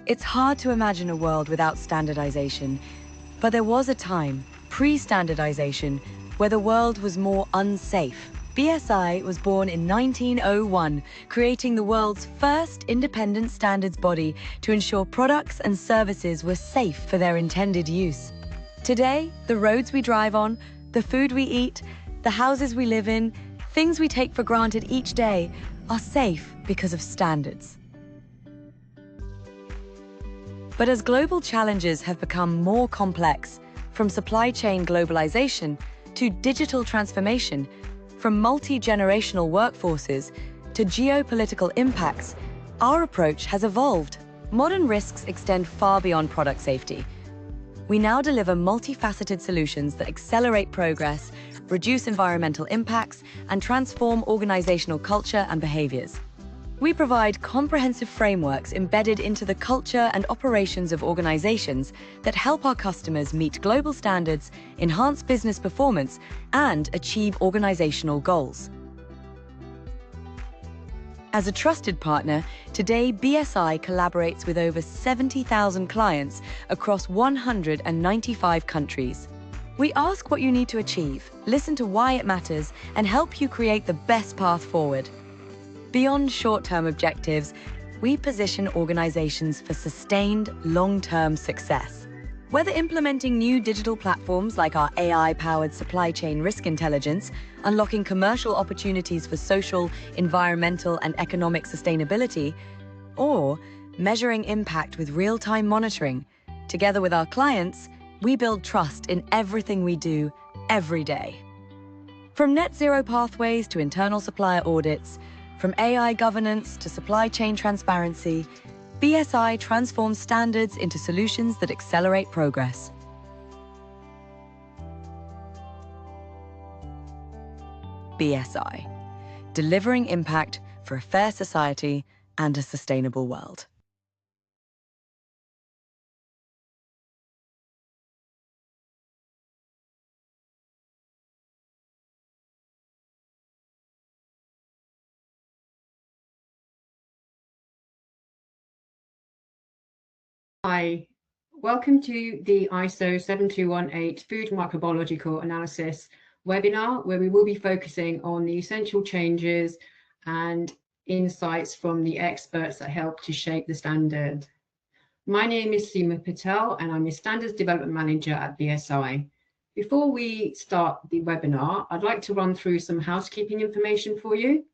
It's hard to imagine a world without standardization, but there was a time, pre-standardization, where the world was more unsafe. BSI was born in 1901, creating the world's first independent standards body to ensure products and services were safe for their intended use. Today, the roads we drive on, the food we eat, the houses we live in, things we take for granted each day are safe because of standards. But as global challenges have become more complex, from supply chain globalization to digital transformation, from multi-generational workforces to geopolitical impacts, our approach has evolved. Modern risks extend far beyond product safety. We now deliver multifaceted solutions that accelerate progress, reduce environmental impacts, and transform organizational culture and behaviors. We provide comprehensive frameworks embedded into the culture and operations of organizations that help our customers meet global standards, enhance business performance, and achieve organizational goals. As a trusted partner, today BSI collaborates with over 70,000 clients across 195 countries. We ask what you need to achieve, listen to why it matters, and help you create the best path forward. Beyond short-term objectives, we position organizations for sustained, long-term success. Whether implementing new digital platforms like our AI-powered supply chain risk intelligence, unlocking commercial opportunities for social, environmental, and economic sustainability, or measuring impact with real-time monitoring, together with our clients, we build trust in everything we do, every day. From net zero pathways to internal supplier audits, from AI governance to supply chain transparency, BSI transforms standards into solutions that accelerate progress. BSI, delivering impact for a fair society and a sustainable world. Hi, welcome to the ISO 7218 Food Microbiological Analysis webinar, where we will be focusing on the essential changes and insights from the experts that help to shape the standard. My name is Seema Patel, and I'm a Standards Development Manager at BSI. Before we start the webinar, I'd like to run through some housekeeping information for you.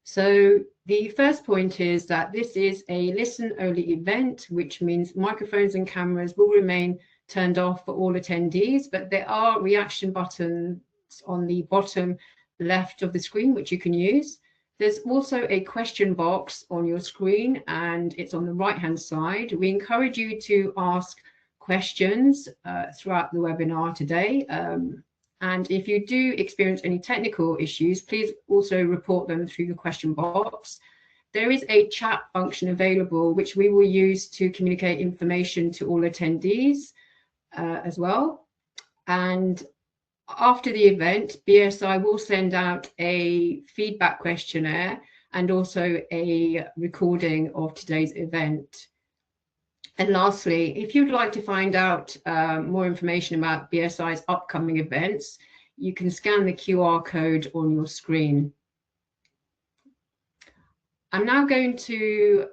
So the first point is that this is a listen-only event, which means microphones and cameras will remain turned off for all attendees, but there are reaction buttons on the bottom left of the screen, which you can use. There's also a question box on your screen, and it's on the right-hand side. We encourage you to ask questions throughout the webinar today. And if you do experience any technical issues, please also report them through the question box. There is a chat function available, which we will use to communicate information to all attendees as well. And after the event, BSI will send out a feedback questionnaire and also a recording of today's event. And lastly, if you'd like to find out more information about BSI's upcoming events, you can scan the QR code on your screen. I'm now going to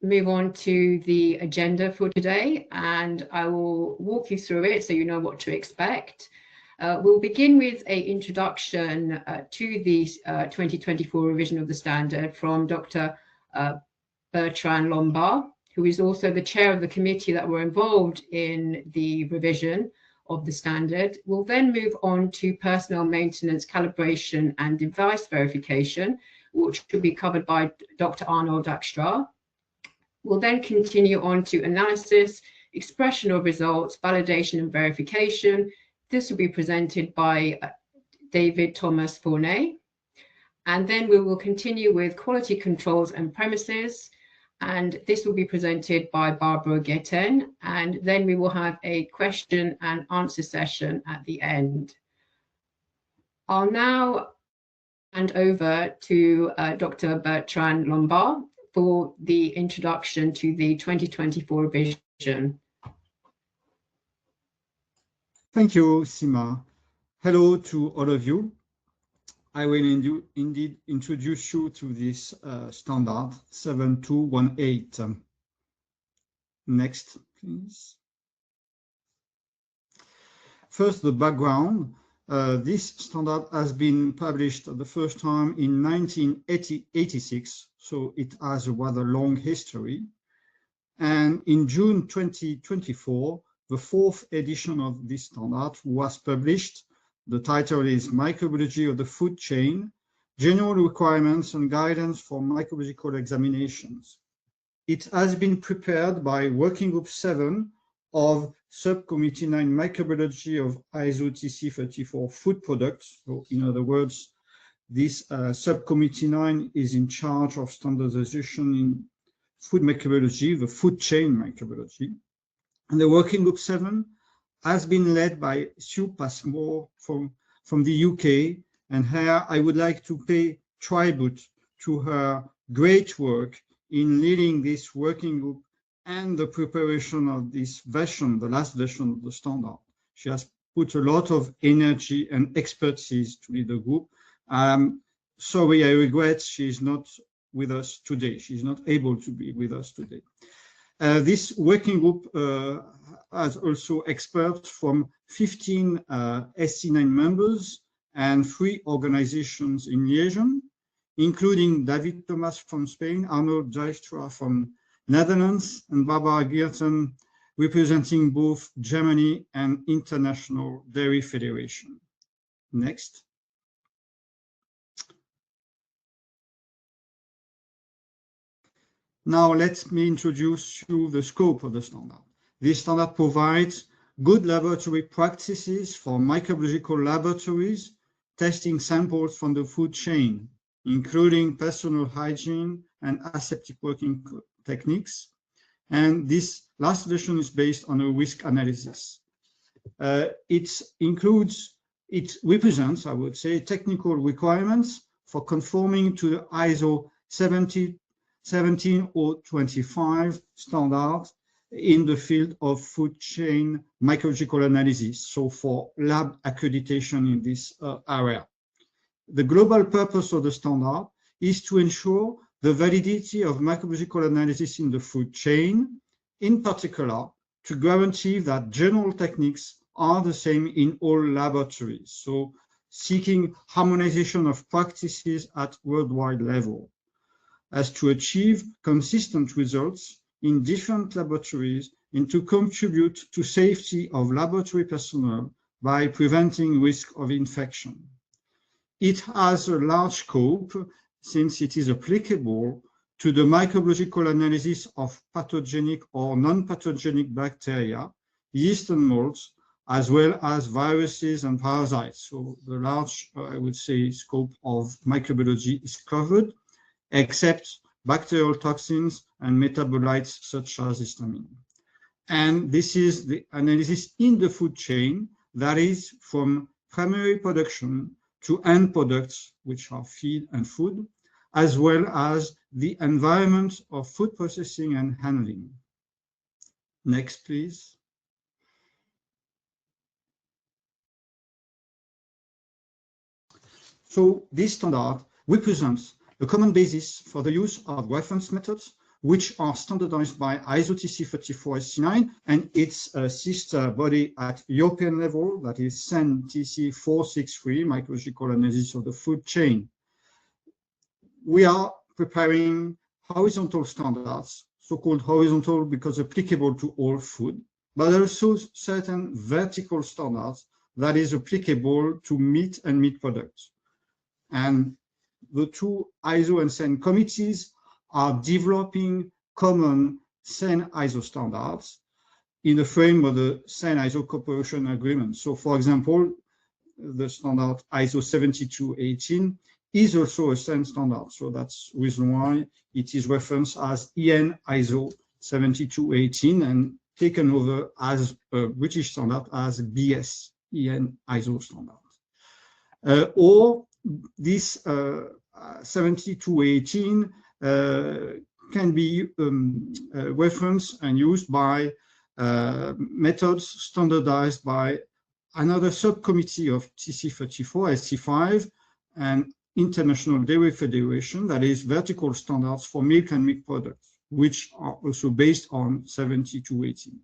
move on to the agenda for today, and I will walk you through it so you know what to expect. We'll begin with an introduction to the 2024 revision of the standard from Dr. Bertrand Lombard, who is also the chair of the committee that were involved in the revision of the standard. We'll then move on to personnel maintenance, calibration, and device verification, which will be covered by Dr. Arnold Dijkstra. We'll then continue on to analysis, expression of results, validation, and verification. This will be presented by David Thomas Fournay. And then we will continue with quality controls and premises. And this will be presented by Barbara Guetin, and then we will have a question and answer session at the end. I'll now hand over to Dr. Bertrand Lombard for the introduction to the 2024 revision. Thank you, Sima. Hello to all of you. I will indeed introduce you to this standard 7218. Next, please. First, the background. This standard has been published the first time in 1986, so it has a rather long history. And in June 2024, the fourth edition of this standard was published. The title is Microbiology of the Food Chain, General Requirements and Guidance for Microbiological Examinations. It has been prepared by Working Group 7 of Subcommittee 9 Microbiology of ISO TC 34 Food Products. So in other words, this Subcommittee 9 is in charge of standardization in food microbiology, the food chain microbiology. And the Working Group 7 has been led by Sue Passmore from the UK. And here I would like to pay tribute to her great work in leading this working group and the preparation of this version, the last version of the standard. She has put a lot of energy and expertise to lead the group. Sorry, I regret she is not with us today. She's not able to be with us today. This working group has also experts from 15 SC9 members and 3 organizations in liaison, including David Thomas from Spain, Arnold Dijkstra from Netherlands, and Barbara Geerten, representing both Germany and International Dairy Federation. Next. Now let me introduce you the scope of the standard. This standard provides good laboratory practices for microbiological laboratories, testing samples from the food chain, including personal hygiene and aseptic working techniques. And this last version is based on a risk analysis. It represents, I would say, technical requirements for conforming to the ISO 17025 standard in the field of food chain microbiological analysis, so for lab accreditation in this area. The global purpose of the standard is to ensure the validity of microbiological analysis in the food chain, in particular, to guarantee that general techniques are the same in all laboratories, so seeking harmonization of practices at worldwide level, as to achieve consistent results in different laboratories and to contribute to safety of laboratory personnel by preventing risk of infection. It has a large scope since it is applicable to the microbiological analysis of pathogenic or non-pathogenic bacteria, yeast and molds, as well as viruses and parasites. So the large, I would say, scope of microbiology is covered, except bacterial toxins and metabolites such as histamine. And this is the analysis in the food chain, that is from primary production to end products, which are feed and food, as well as the environment of food processing and handling. Next, please. So this standard represents a common basis for the use of reference methods, which are standardized by ISO TC 34 SC9 and its sister body at European level, that is CEN TC 463, microbiological analysis of the food chain. We are preparing horizontal standards, so-called horizontal because applicable to all food, but also certain vertical standards that is applicable to meat and meat products. And the two ISO and CEN committees are developing common CEN ISO standards in the frame of the CEN ISO cooperation agreement. So for example, the standard ISO 7218 is also a CEN standard. So that's the reason why it is referenced as EN ISO 7218 and taken over as a British standard as BS, EN ISO standard. Or this 7218 can be referenced and used by methods standardized by another subcommittee of TC34, SC5, and International Dairy Federation, that is vertical standards for milk and milk products, which are also based on 7218.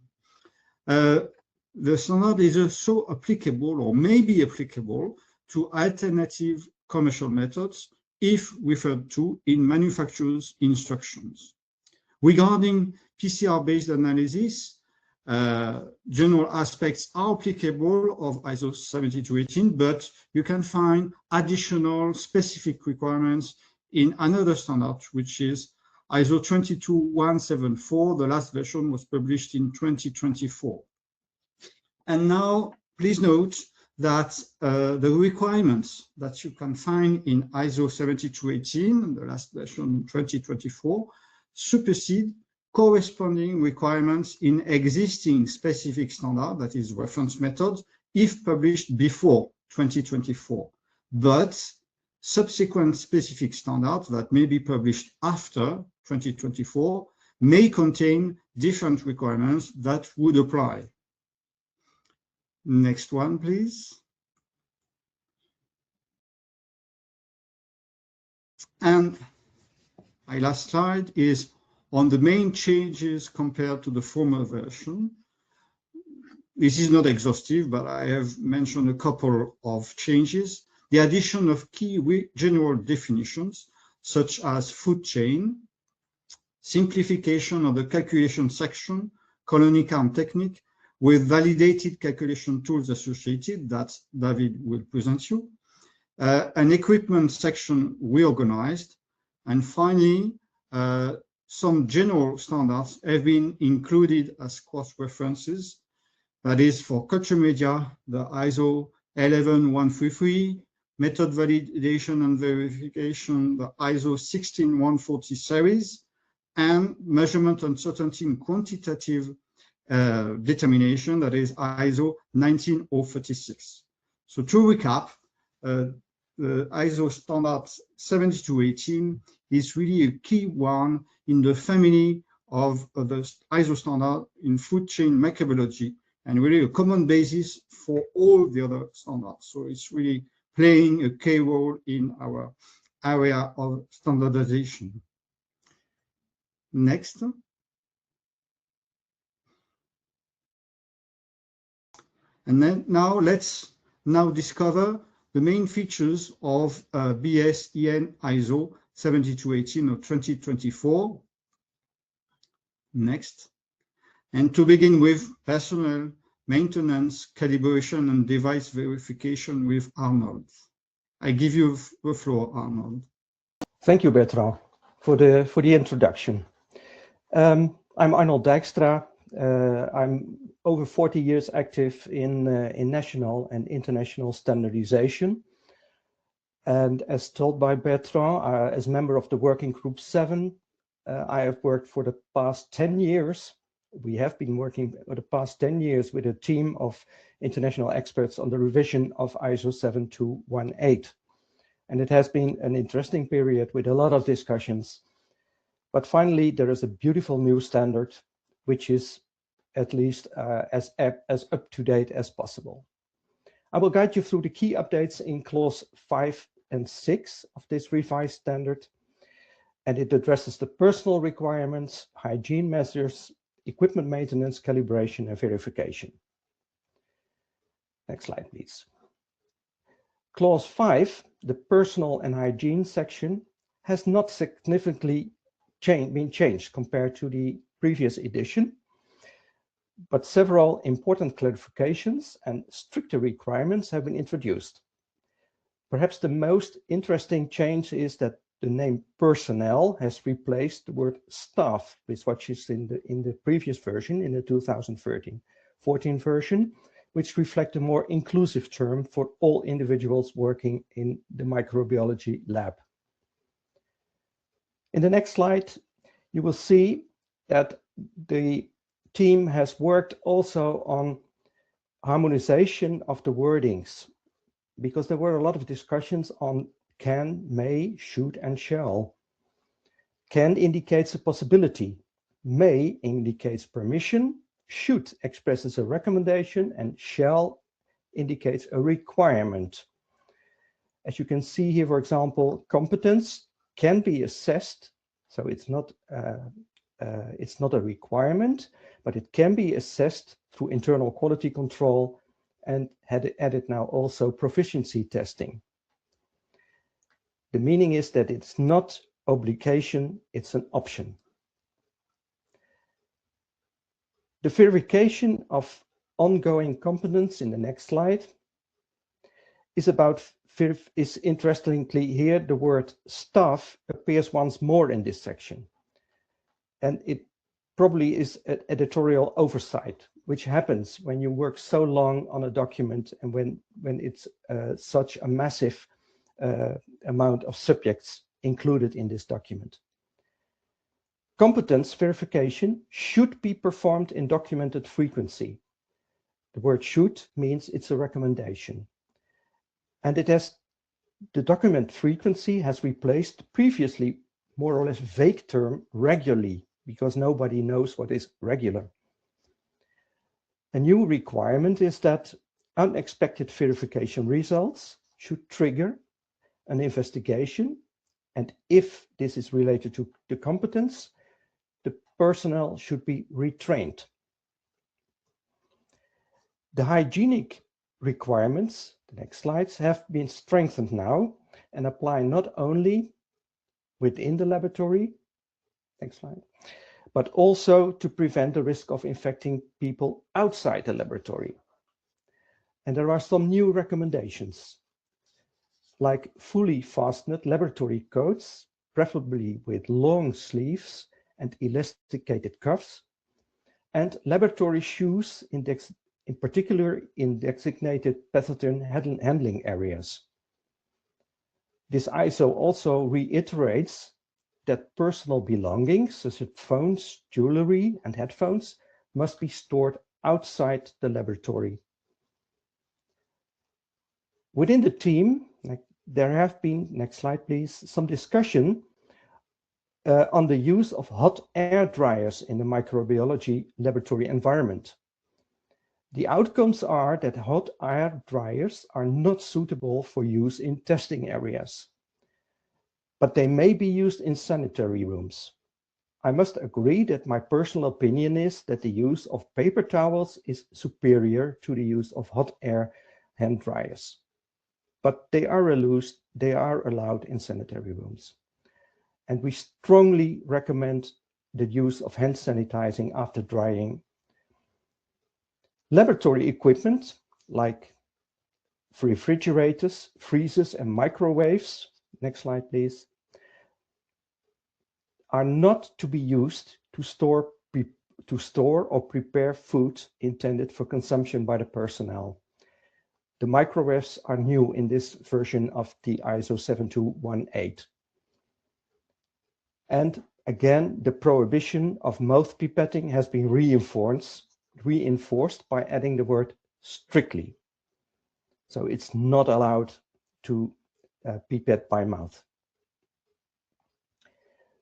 The standard is also applicable or may be applicable to alternative commercial methods if referred to in manufacturer's instructions. Regarding PCR-based analysis, general aspects are applicable of ISO 7218, but you can find additional specific requirements in another standard, which is ISO 22174. The last version was published in 2024. And now, please note that the requirements that you can find in ISO 7218, the last version 2024, supersede corresponding requirements in existing specific standard, that is reference methods, if published before 2024. But subsequent specific standards that may be published after 2024 may contain different requirements that would apply. Next one, please. And my last slide is on the main changes compared to the former version. This is not exhaustive, but I have mentioned a couple of changes. The addition of key general definitions, such as food chain, simplification of the calculation section, colony count technique, with validated calculation tools associated that David will present you, an equipment section reorganized, and finally, some general standards have been included as cross-references. That is for culture media, the ISO 11133, method validation and verification, the ISO 16140 series, and measurement uncertainty in quantitative determination, that is ISO 19036. So to recap, the ISO standard 7218 is really a key one in the family of the ISO standard in food chain microbiology, and really a common basis for all the other standards. So it's really playing a key role in our area of standardization. Next. And then let's discover the main features of BS-EN ISO 7218 of 2024. Next. And to begin with, personnel, maintenance, calibration, and device verification with Arnold. I give you the floor, Arnold. Thank you, Bertrand, for the introduction. I'm Arnold Dijkstra. I'm over 40 years active in national and international standardization. And as told by Bertrand, as member of the Working Group 7, I have worked for the past 10 years. We have been working for the past 10 years with a team of international experts on the revision of ISO 7218. And it has been an interesting period with a lot of discussions. But finally, there is a beautiful new standard, which is at least as up to date as possible. I will guide you through the key updates in clause 5 and 6 of this revised standard. And it addresses the personal requirements, hygiene measures, equipment maintenance, calibration, and verification. Next slide, please. Clause 5, the personal and hygiene section, has not significantly been changed compared to the previous edition, but several important clarifications and stricter requirements have been introduced. Perhaps the most interesting change is that the name personnel has replaced the word staff, which is in the previous version, in the 2013-14 version, which reflect a more inclusive term for all individuals working in the microbiology lab. In the next slide, you will see that the team has worked also on harmonization of the wordings, because there were a lot of discussions on can, may, should, and shall. Can indicates a possibility, may indicates permission, should expresses a recommendation, and shall indicates a requirement. As you can see here, for example, competence can be assessed, so it's not a requirement, but it can be assessed through internal quality control, and added now also proficiency testing. The meaning is that it's not obligation, it's an option. The verification of ongoing competence in the next slide is interestingly here, the word staff appears once more in this section. And it probably is an editorial oversight, which happens when you work so long on a document and when it's such a massive amount of subjects included in this document. Competence verification should be performed in documented frequency. The word should means it's a recommendation. And the document frequency has replaced the previously more or less vague term regularly, because nobody knows what is regular. A new requirement is that unexpected verification results should trigger an investigation, and if this is related to the competence, the personnel should be retrained. The hygienic requirements, the next slides, have been strengthened now and apply not only within the laboratory, next slide, but also to prevent the risk of infecting people outside the laboratory. And there are some new recommendations, like fully fastened laboratory coats, preferably with long sleeves and elasticated cuffs, and laboratory shoes in particular in designated pathogen handling areas. This ISO also reiterates that personal belongings, such as phones, jewelry, and headphones, must be stored outside the laboratory. Within the team, there have been, next slide please, some discussion on the use of hot air dryers in the microbiology laboratory environment. The outcomes are that hot air dryers are not suitable for use in testing areas, but they may be used in sanitary rooms. I must agree that my personal opinion is that the use of paper towels is superior to the use of hot air hand dryers, but they are allowed in sanitary rooms. And we strongly recommend the use of hand sanitizing after drying. Laboratory equipment like refrigerators, freezers, and microwaves, next slide please, are not to be used to store or prepare food intended for consumption by the personnel. The microwaves are new in this version of the ISO 7218. And again, the prohibition of mouth pipetting has been reinforced by adding the word strictly. So it's not allowed to pipette by mouth.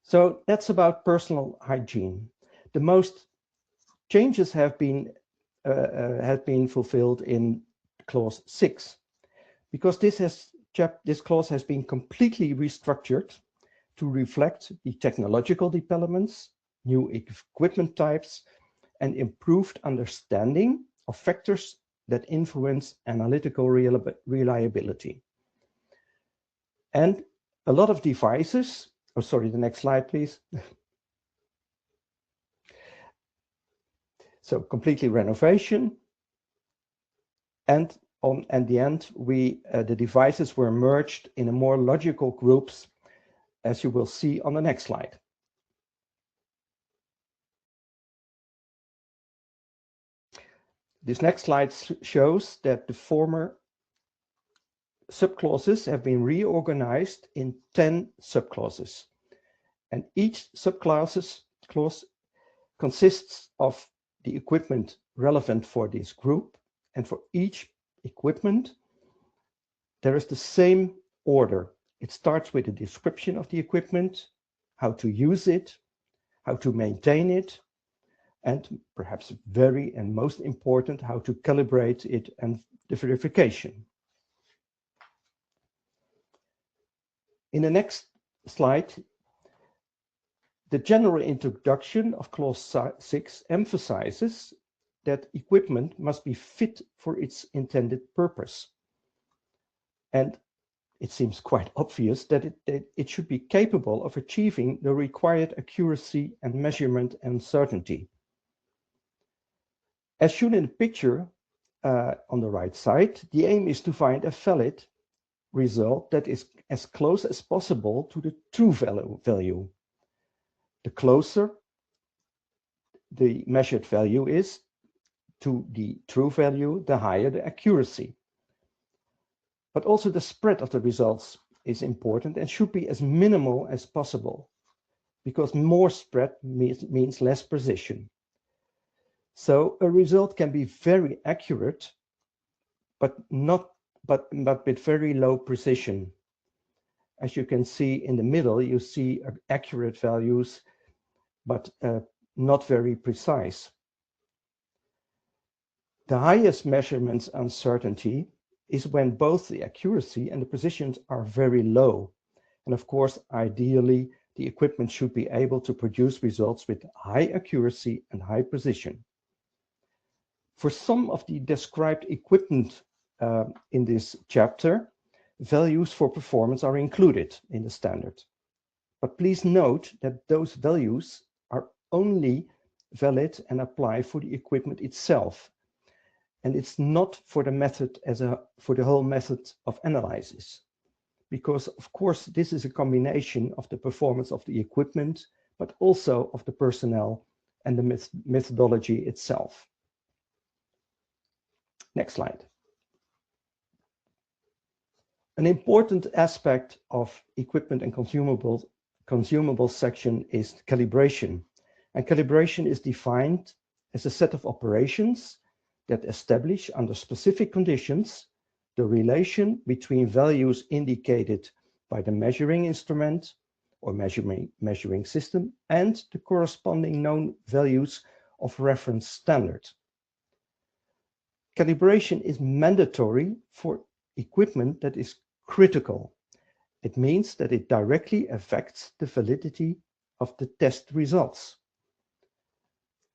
So that's about personal hygiene. The most changes have been fulfilled in clause 6, because this clause has been completely restructured to reflect the technological developments, new equipment types, and improved understanding of factors that influence analytical reliability. And a lot of devices, oh sorry, the next slide please. So completely renovation, and at the end, the devices were merged in a more logical groups, as you will see on the next slide. This next slide shows that the former subclauses have been reorganized in 10 subclauses, and each subclause consists of the equipment relevant for this group, and for each equipment there is the same order. It starts with a description of the equipment, how to use it, how to maintain it, and perhaps very and most important, how to calibrate it and the verification. In the next slide, the general introduction of clause 6 emphasizes that equipment must be fit for its intended purpose. And it seems quite obvious that it should be capable of achieving the required accuracy and measurement and certainty. As shown in the picture on the right side, the aim is to find a valid result that is as close as possible to the true value. The closer the measured value is to the true value, the higher the accuracy. But also the spread of the results is important and should be as minimal as possible, because more spread means less precision. So a result can be very accurate, but with very low precision. As you can see in the middle, you see accurate values, but not very precise. The highest measurements uncertainty is when both the accuracy and the precision are very low. And of course, ideally, the equipment should be able to produce results with high accuracy and high precision. For some of the described equipment in this chapter, values for performance are included in the standard. But please note that those values are only valid and apply for the equipment itself. And it's not for the method for the whole method of analysis. Because of course, this is a combination of the performance of the equipment, but also of the personnel and the methodology itself. Next slide. An important aspect of equipment and consumables section is calibration. And calibration is defined as a set of operations that establish under specific conditions the relation between values indicated by the measuring instrument or measuring system and the corresponding known values of reference standard. Calibration is mandatory for equipment that is critical. It means that it directly affects the validity of the test results.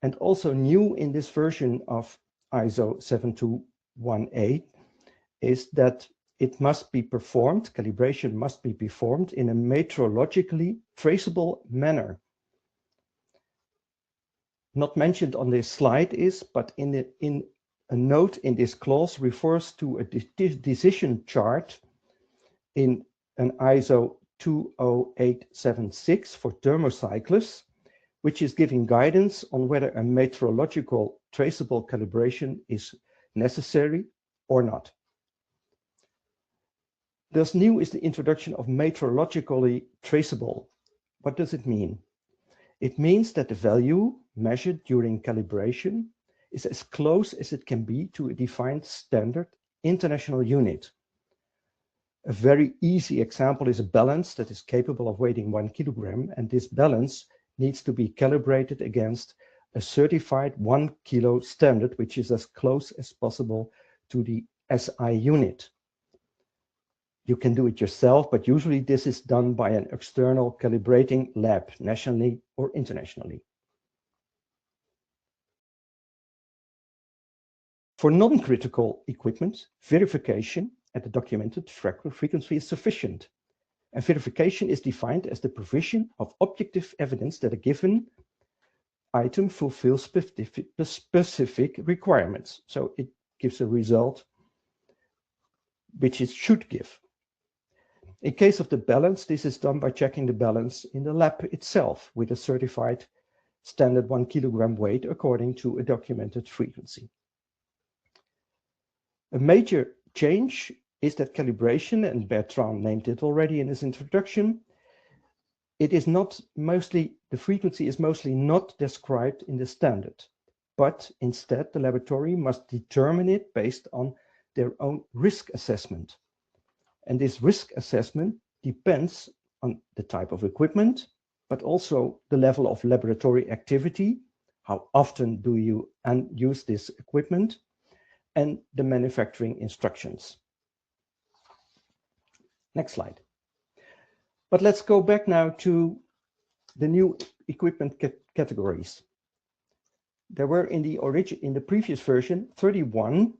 And also new in this version of ISO 7218 is that it must be performed, calibration must be performed in a metrologically traceable manner. Not mentioned on this slide is, but in a note in this clause refers to a decision chart in an ISO 20876 for thermocyclers, which is giving guidance on whether a metrological traceable calibration is necessary or not. Thus new is the introduction of metrologically traceable. What does it mean? It means that the value measured during calibration is as close as it can be to a defined standard international unit. A very easy example is a balance that is capable of weighing 1 kilogram, and this balance needs to be calibrated against a certified 1 kilo standard, which is as close as possible to the SI unit. You can do it yourself, but usually this is done by an external calibrating lab, nationally or internationally. For non-critical equipment, verification at the documented frequency is sufficient. And verification is defined as the provision of objective evidence that a given item fulfills specific requirements. So it gives a result which it should give. In case of the balance, this is done by checking the balance in the lab itself with a certified standard 1 kilogram weight according to a documented frequency. A major change is that calibration, and Bertrand named it already in his introduction, the frequency is mostly not described in the standard, but instead the laboratory must determine it based on their own risk assessment. And this risk assessment depends on the type of equipment, but also the level of laboratory activity, how often do you use this equipment, and the manufacturing instructions. Next slide. But let's go back now to the new equipment categories. There were in the previous version 31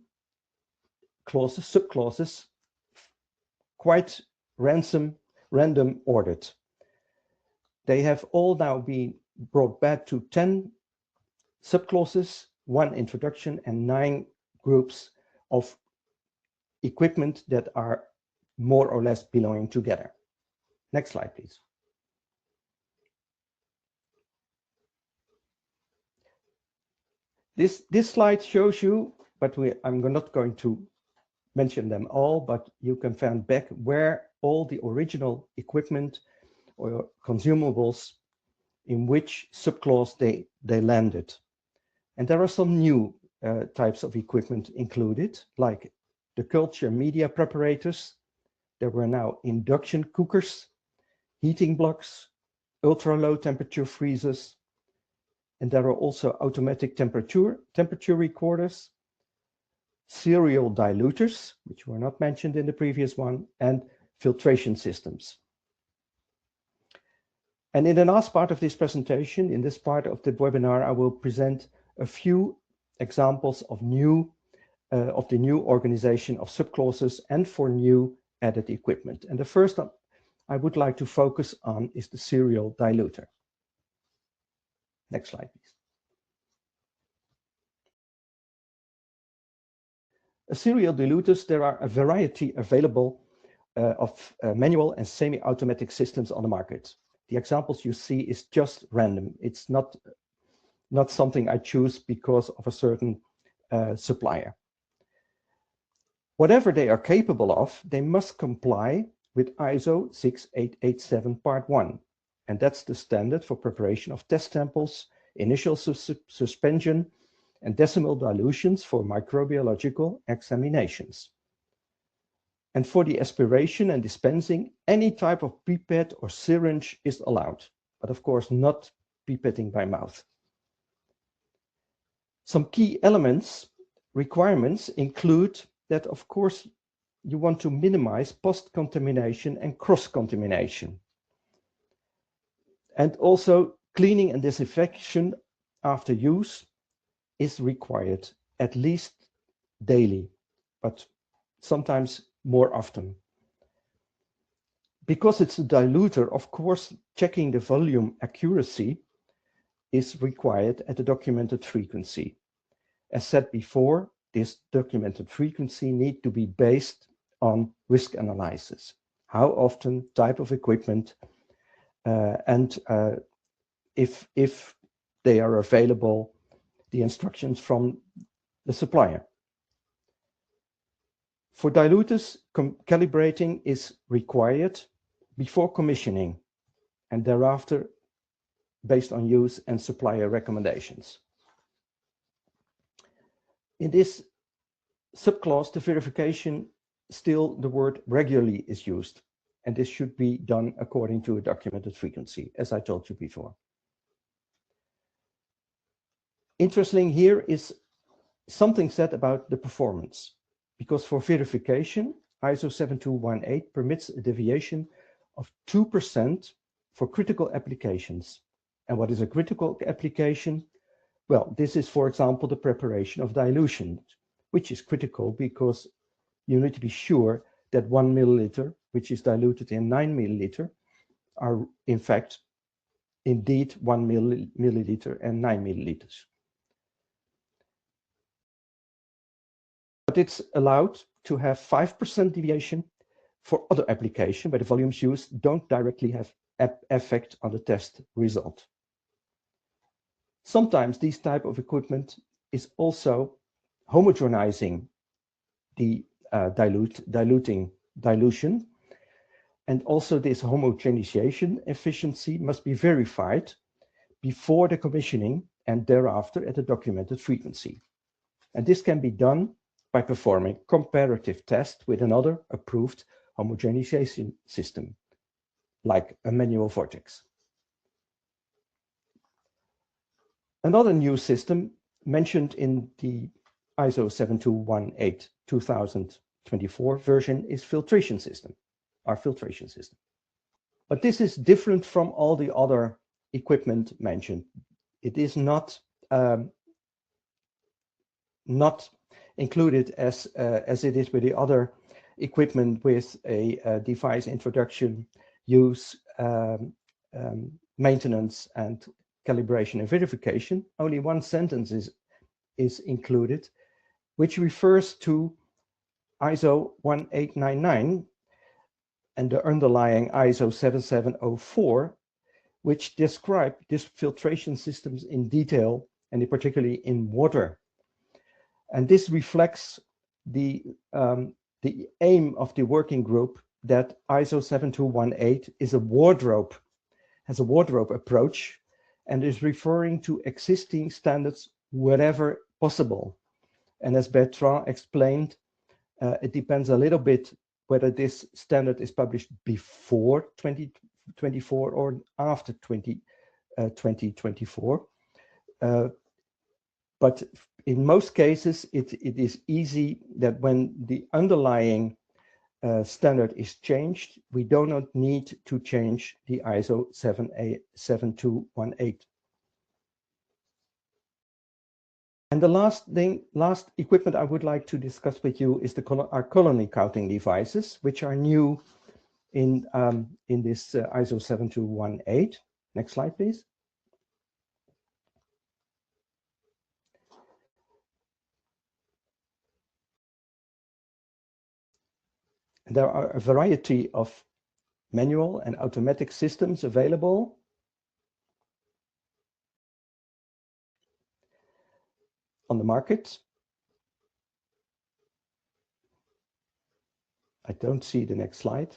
clauses, subclauses, quite random ordered. They have all now been brought back to 10 subclauses, 1 introduction, and 9 groups of equipment that are more or less belonging together. Next slide, please. This slide shows you, but I'm not going to mention them all, but you can find back where all the original equipment or consumables in which subclause they landed. And there are some new types of equipment included, like the culture media preparators. There were now induction cookers, heating blocks, ultra low temperature freezers, and there are also automatic temperature recorders, serial diluters, which were not mentioned in the previous one, and filtration systems. And in the last part of this presentation, in this part of the webinar, I will present a few examples of the new organization of subclauses and for new added equipment. And the first I would like to focus on is the serial diluter. Next slide, please. Serial diluters, there are a variety available of manual and semi-automatic systems on the market. The examples you see is just random. It's not something I choose because of a certain supplier. Whatever they are capable of, they must comply with ISO 6887 Part 1. And that's the standard for preparation of test samples, initial suspension, and decimal dilutions for microbiological examinations. And for the aspiration and dispensing, any type of pipette or syringe is allowed, but of course not pipetting by mouth. Some key requirements include that, of course, you want to minimize post-contamination and cross-contamination. And also cleaning and disinfection after use is required at least daily, but sometimes more often. Because it's a diluter, of course, checking the volume accuracy is required at a documented frequency. As said before, this documented frequency needs to be based on risk analysis. How often, type of equipment, and if they are available, the instructions from the supplier. For diluters, calibrating is required before commissioning and thereafter based on use and supplier recommendations. In this subclause, the verification, still the word regularly is used, and this should be done according to a documented frequency, as I told you before. Interesting here is something said about the performance, because for verification, ISO 7218 permits a deviation of 2% for critical applications. And what is a critical application? Well, this is, for example, the preparation of dilution, which is critical because you need to be sure that 1 milliliter, which is diluted in 9 milliliter, are in fact indeed 1 milliliter and 9 milliliters. But it's allowed to have 5% deviation for other application where the volumes used don't directly have effect on the test result. Sometimes this type of equipment is also homogenizing the dilution, and also this homogenization efficiency must be verified before the commissioning and thereafter at a documented frequency. And this can be done by performing comparative tests with another approved homogenization system, like a manual vortex. Another new system mentioned in the ISO 7218-2024 version is filtration system, our filtration system. But this is different from all the other equipment mentioned. It is not included as it is with the other equipment with a device introduction, use, maintenance, and calibration and verification. Only one sentence is included, which refers to ISO 1899 and the underlying ISO 7704, which describe these filtration systems in detail, and particularly in water. And this reflects the aim of the working group that ISO 7218 is a wardrobe, has a wardrobe approach, and is referring to existing standards wherever possible. And as Bertrand explained, it depends a little bit whether this standard is published before 2024 or after 2024. But in most cases, it is easy that when the underlying standard is changed, we do not need to change the ISO 7218. And the last equipment I would like to discuss with you is our colony counting devices, which are new in this ISO 7218. Next slide, please. There are a variety of manual and automatic systems available. On the market. I don't see the next slide.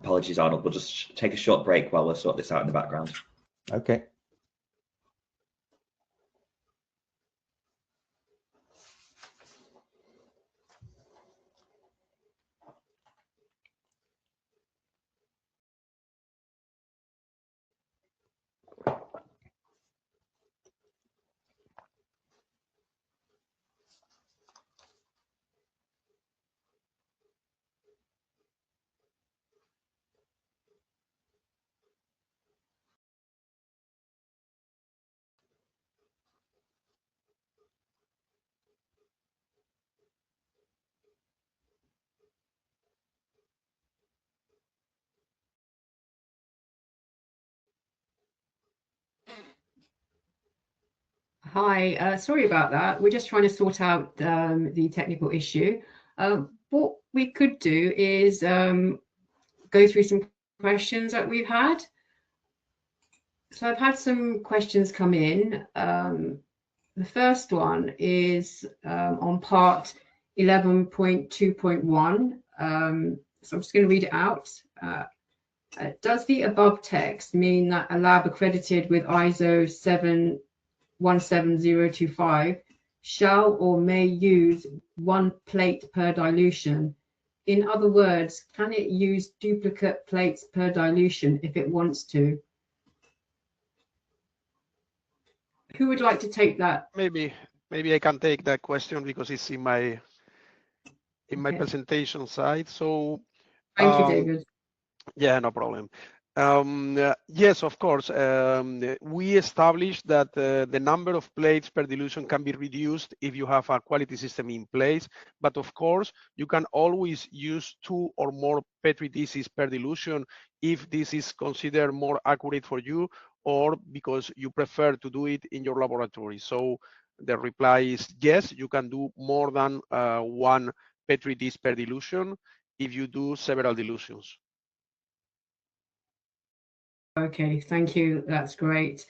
Apologies, Arnold. We'll just take a short break while we'll sort this out in the background. Okay. Hi, sorry about that. We're just trying to sort out the technical issue. What we could do is go through some questions that we've had. So I've had some questions come in. The first one is on part 11.2.1. So I'm just going to read it out. Does the above text mean that a lab accredited with ISO 17025 shall or may use one plate per dilution? In other words, can it use duplicate plates per dilution if it wants to? Who would like to take that? Maybe I can take that question because it's in my presentation side. So thank you, David. Yeah, no problem. Yes, of course. We established that the number of plates per dilution can be reduced if you have a quality system in place. But of course, you can always use 2 or more Petri dishes per dilution if this is considered more accurate for you, or because you prefer to do it in your laboratory. So the reply is yes, you can do more than 1 Petri dish per dilution if you do several dilutions. Okay, thank you. That's great.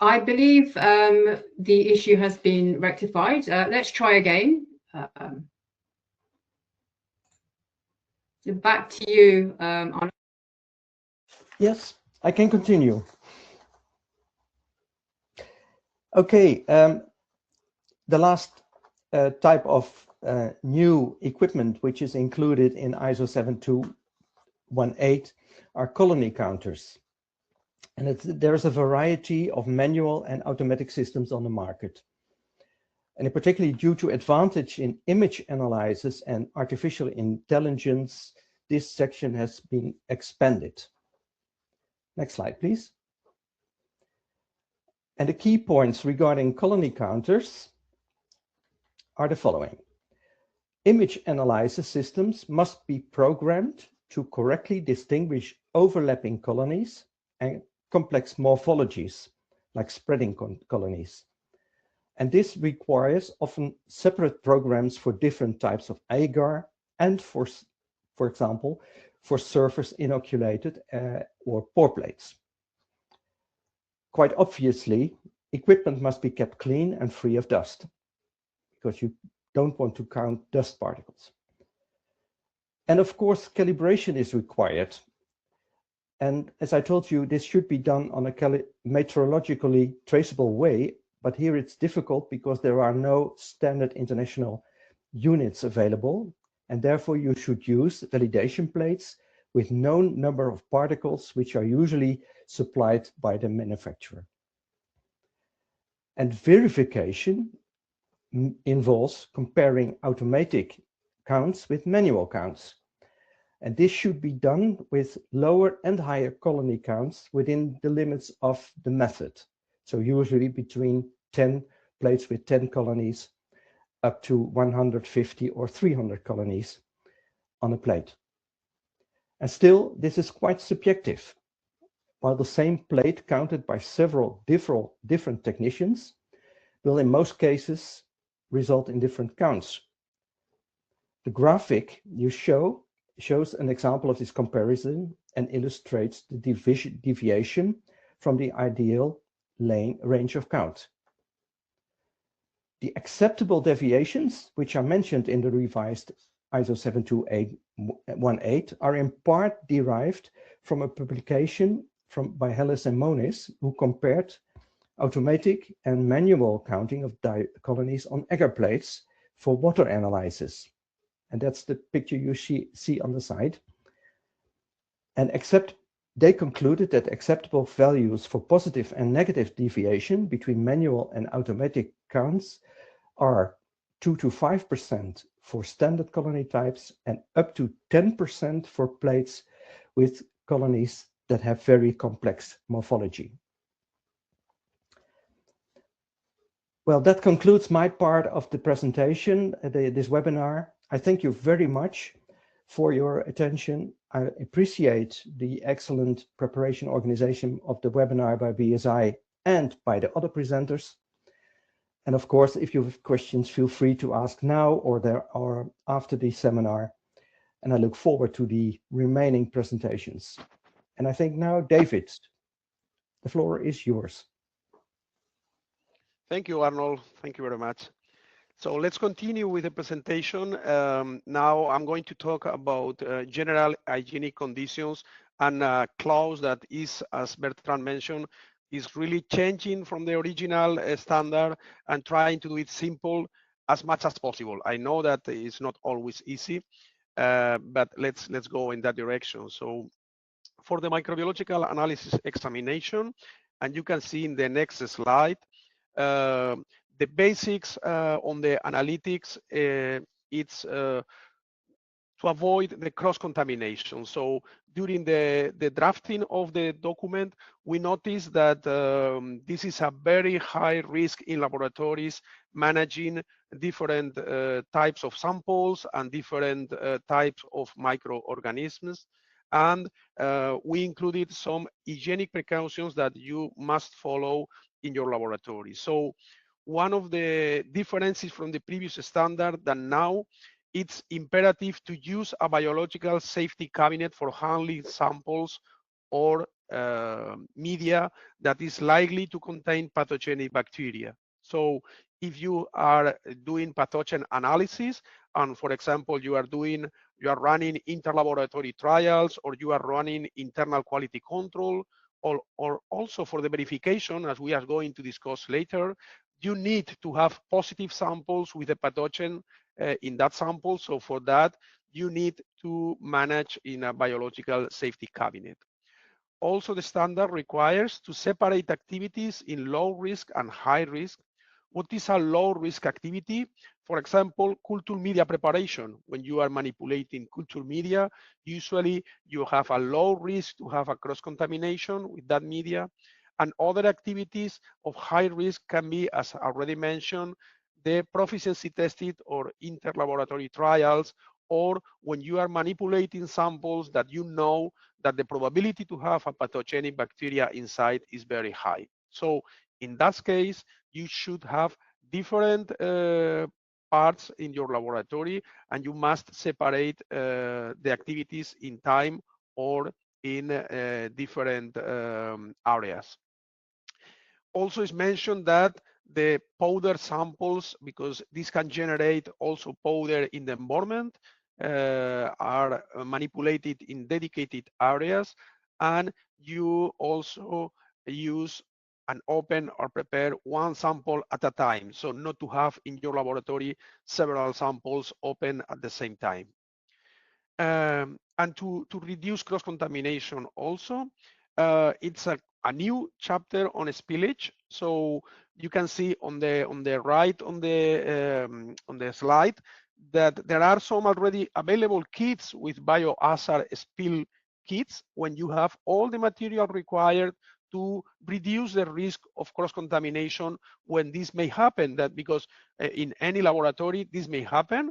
I believe the issue has been rectified. Let's try again. Back to you, Arnold. Yes, I can continue. Okay, the last type of new equipment which is included in ISO 7218 are colony counters. And there's a variety of manual and automatic systems on the market. And in particularly due to advantage in image analysis and artificial intelligence, this section has been expanded. Next slide, please. And the key points regarding colony counters are the following. Image analysis systems must be programmed to correctly distinguish overlapping colonies and complex morphologies, like spreading colonies. And this requires often separate programs for different types of agar and for example, for surface inoculated or pore plates. Quite obviously, equipment must be kept clean and free of dust, because you don't want to count dust particles. And of course, calibration is required. And as I told you, this should be done on a metrologically traceable way, but here it's difficult because there are no standard international units available, and therefore you should use validation plates with known number of particles, which are usually supplied by the manufacturer. And verification involves comparing automatic counts with manual counts. And this should be done with lower and higher colony counts within the limits of the method. So usually between 10 plates with 10 colonies up to 150 or 300 colonies on a plate. And still, this is quite subjective. While the same plate counted by several different technicians will in most cases result in different counts. The graphic you shows an example of this comparison and illustrates the deviation from the ideal range of count. The acceptable deviations, which are mentioned in the revised ISO 72818, are in part derived from a publication by Hellis and Moniz, who compared automatic and manual counting of colonies on agar plates for water analysis. And that's the picture you see on the side. And they concluded that acceptable values for positive and negative deviation between manual and automatic counts are 2 to 5% for standard colony types and up to 10% for plates with colonies that have very complex morphology. Well, that concludes my part of the presentation, this webinar. I thank you very much for your attention. I appreciate the excellent preparation organization of the webinar by BSI and by the other presenters. And of course, if you have questions, feel free to ask now or after the seminar. And I look forward to the remaining presentations. And I think now, David, the floor is yours. Thank you, Arnold. Thank you very much. So let's continue with the presentation. Now I'm going to talk about general hygienic conditions and a clause that is, as Bertrand mentioned, is really changing from the original standard and trying to do it simple as much as possible. I know that it's not always easy, but let's go in that direction. So for the microbiological analysis examination, and you can see in the next slide, the basics on the analytics, it's to avoid the cross-contamination. So during the drafting of the document, we noticed that this is a very high risk in laboratories managing different types of samples and different types of microorganisms. And we included some hygienic precautions that you must follow in your laboratory. So one of the differences from the previous standard that now it's imperative to use a biological safety cabinet for handling samples or media that is likely to contain pathogenic bacteria. So if you are doing pathogen analysis, and for example, you are doing you are running interlaboratory trials, or you are running internal quality control, or also for the verification, as we are going to discuss later, you need to have positive samples with the pathogen in that sample. So for that, you need to manage in a biological safety cabinet. Also, the standard requires to separate activities in low risk and high risk. What is a low risk activity? For example, culture media preparation. When you are manipulating culture media, usually you have a low risk to have a cross-contamination with that media. And other activities of high risk can be, as already mentioned, the proficiency tested or interlaboratory trials, or when you are manipulating samples that you know that the probability to have a pathogenic bacteria inside is very high. So in that case, you should have different parts in your laboratory, and you must separate the activities in time or in different areas. Also, it's mentioned that the powder samples, because this can generate also powder in the environment, are manipulated in dedicated areas, and you also use and open or prepare one sample at a time, so not to have in your laboratory several samples open at the same time. And to reduce cross-contamination also, it's a new chapter on spillage. So you can see on the right on the slide that there are some already available kits with biohazard spill kits when you have all the material required to reduce the risk of cross-contamination when this may happen. That because in any laboratory this may happen.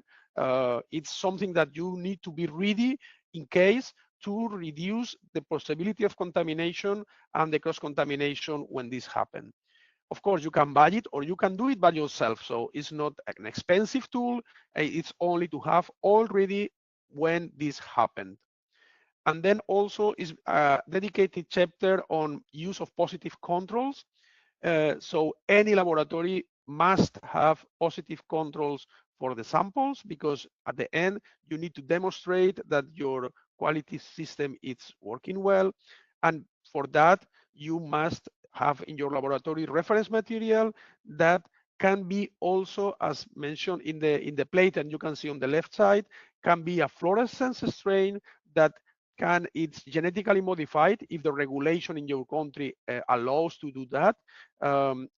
It's something that you need to be ready in case to reduce the possibility of contamination and the cross-contamination when this happens. Of course, you can buy it or you can do it by yourself. So it's not an expensive tool. It's only to have already when this happened. And then also is a dedicated chapter on use of positive controls. So any laboratory must have positive controls for the samples, because at the end, you need to demonstrate that your quality system is working well. And for that, you must have in your laboratory reference material that can be also, as mentioned in the plate, and you can see on the left side, can be a fluorescence strain that it's genetically modified if the regulation in your country allows to do that.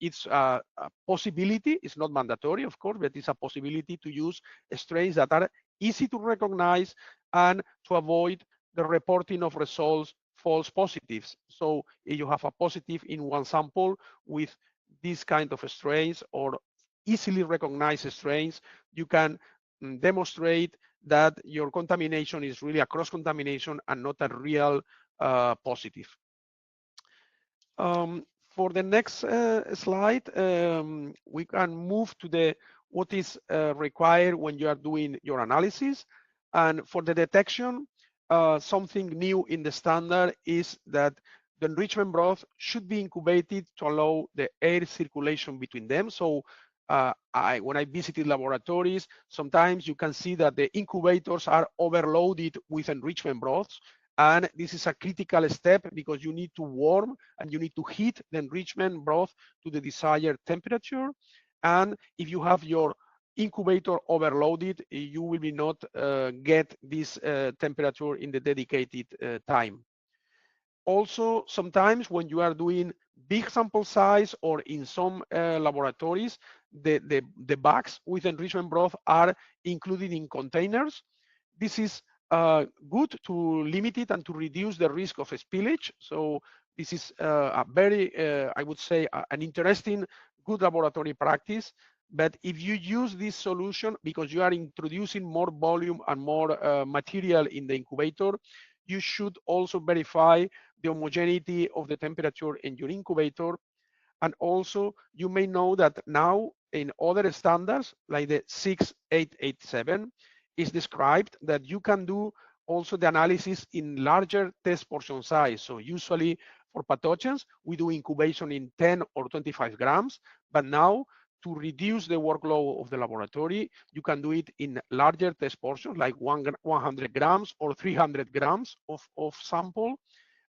It's a possibility. It's not mandatory, of course, but it's a possibility to use strains that are easy to recognize and to avoid the reporting of results false positives. So if you have a positive in one sample with this kind of strains or easily recognized strains, you can demonstrate that your contamination is really a cross-contamination and not a real positive. For the next slide, we can move to what is required when you are doing your analysis. And for the detection, something new in the standard is that the enrichment broth should be incubated to allow the air circulation between them. So when I visited laboratories, sometimes you can see that the incubators are overloaded with enrichment broths. And this is a critical step because you need to warm and you need to heat the enrichment broth to the desired temperature. And if you have your incubator overloaded, you will not get this temperature in the dedicated time. Also, sometimes when you are doing big sample size or in some laboratories, the bags with enrichment broth are included in containers. This is good to limit it and to reduce the risk of spillage. So this is a very, I would say, an interesting, good laboratory practice. But if you use this solution, because you are introducing more volume and more material in the incubator, you should also verify the homogeneity of the temperature in your incubator. And also, you may know that now in other standards, like the 6887, is described that you can do also the analysis in larger test portion size. So usually for pathogens, we do incubation in 10 or 25 grams. But now, to reduce the workload of the laboratory, you can do it in larger test portions, like 100 grams or 300 grams of sample.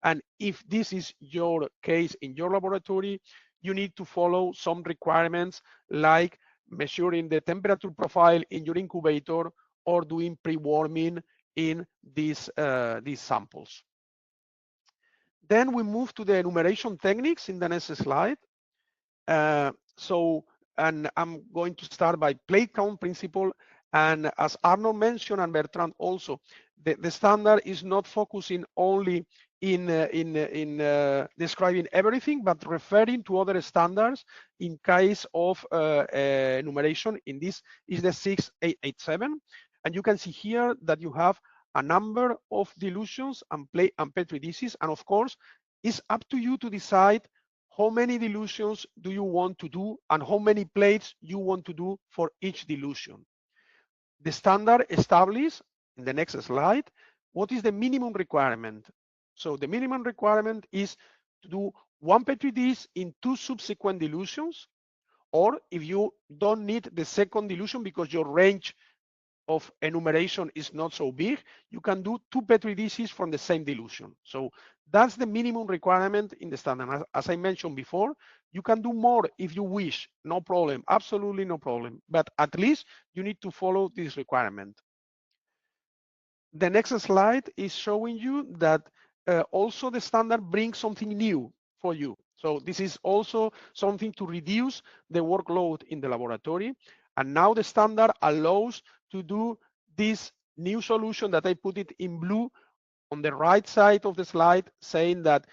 And if this is your case in your laboratory, you need to follow some requirements like measuring the temperature profile in your incubator or doing pre-warming in these samples. Then we move to the enumeration techniques in the next slide. And I'm going to start by plate count principle. And as Arnold mentioned, and Bertrand also, the standard is not focusing only in describing everything, but referring to other standards in case of enumeration. In this is the 6887. And you can see here that you have a number of dilutions and Petri dishes. And of course, it's up to you to decide how many dilutions do you want to do and how many plates you want to do for each dilution. The standard establishes, in the next slide, what is the minimum requirement. So the minimum requirement is to do 1 Petri dish in 2 subsequent dilutions, or if you don't need the second dilution because your range of enumeration is not so big, you can do 2 Petri dishes from the same dilution. So that's the minimum requirement in the standard. As I mentioned before, you can do more if you wish, no problem, absolutely no problem. But at least you need to follow this requirement. The next slide is showing you that also the standard brings something new for you. So this is also something to reduce the workload in the laboratory. And now the standard allows to do this new solution that I put it in blue on the right side of the slide, saying that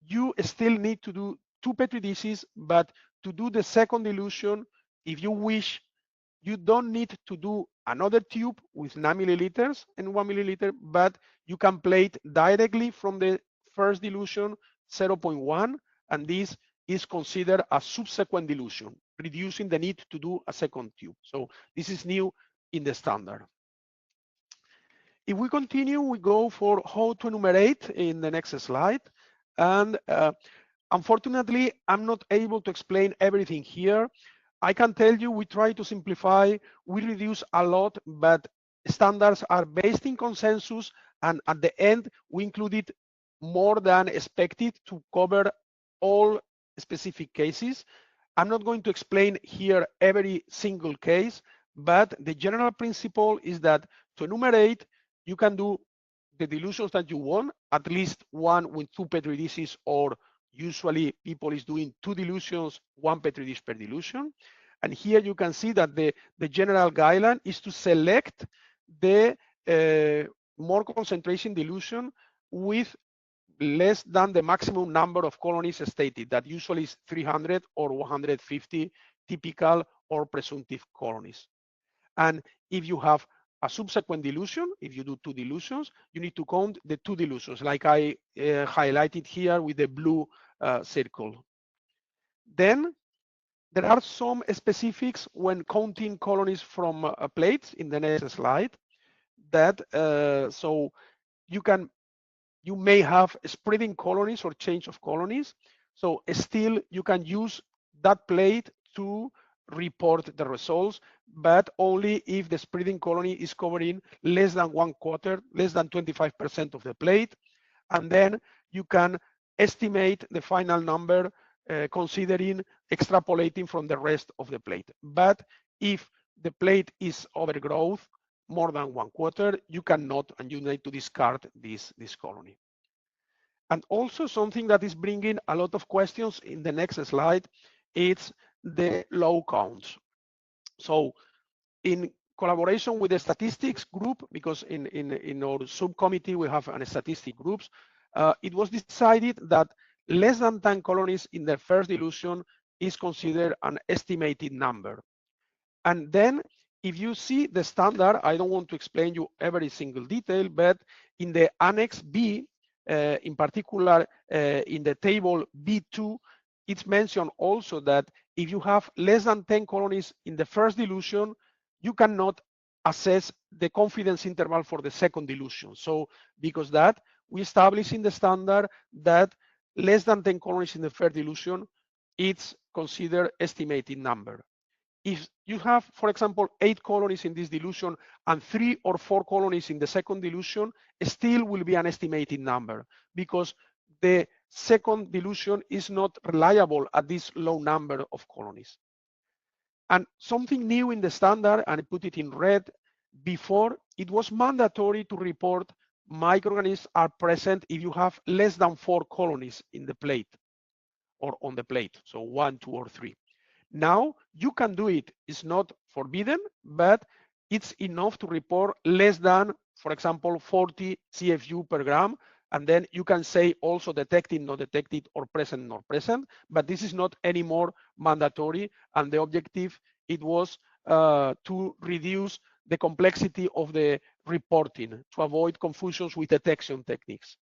you still need to do 2 Petri dishes, but to do the second dilution, if you wish, you don't need to do another tube with 9 milliliters and 1 milliliter, but you can plate directly from the first dilution 0.1, and this is considered a subsequent dilution, reducing the need to do a second tube. So this is new in the standard. If we continue, we go for how to enumerate in the next slide. And unfortunately, I'm not able to explain everything here. I can tell you we try to simplify, we reduce a lot, but standards are based in consensus, and at the end, we included more than expected to cover all specific cases. I'm not going to explain here every single case, but the general principle is that to enumerate, you can do the dilutions that you want, at least one with 2 Petri dishes, or usually people is doing 2 dilutions, 1 Petri dish per dilution. And here you can see that the general guideline is to select the more concentration dilution with less than the maximum number of colonies stated, that usually is 300 or 150 typical or presumptive colonies. And if you have a subsequent dilution, if you do 2 dilutions, you need to count the 2 dilutions, like I highlighted here with the blue circle. Then there are some specifics when counting colonies from plates in the next slide. That so you may have spreading colonies or change of colonies. So still you can use that plate to report the results, but only if the spreading colony is covering less than 1/4, less than 25% of the plate. And then you can estimate the final number considering extrapolating from the rest of the plate. But if the plate is overgrowth, more than 1/4, you cannot, and you need to discard this colony. And also something that is bringing a lot of questions in the next slide, it's the low counts. So in collaboration with the statistics group, because in our subcommittee we have a statistic groups, it was decided that less than 10 colonies in the first dilution is considered an estimated number. And then if you see the standard, I don't want to explain you every single detail, but in the Annex B, in particular in the table B2, it's mentioned also that if you have less than 10 colonies in the first dilution, you cannot assess the confidence interval for the second dilution. So because that, we establish in the standard that less than 10 colonies in the first dilution, it's considered estimated number. if you have, for example, 8 colonies in this dilution and 3 or 4 colonies in the second dilution, still will be an estimated number, because the second dilution is not reliable at this low number of colonies. And something new in the standard, and I put it in red, before it was mandatory to report microorganisms are present if you have less than 4 colonies in the plate or on the plate, so 1, 2, or 3. Now you can do it. It's not forbidden, but it's enough to report less than, for example, 40 CFU per gram. And then you can say also detected, not detected, or present, not present. But this is not anymore mandatory. And the objective, it was to reduce the complexity of the reporting, to avoid confusions with detection techniques.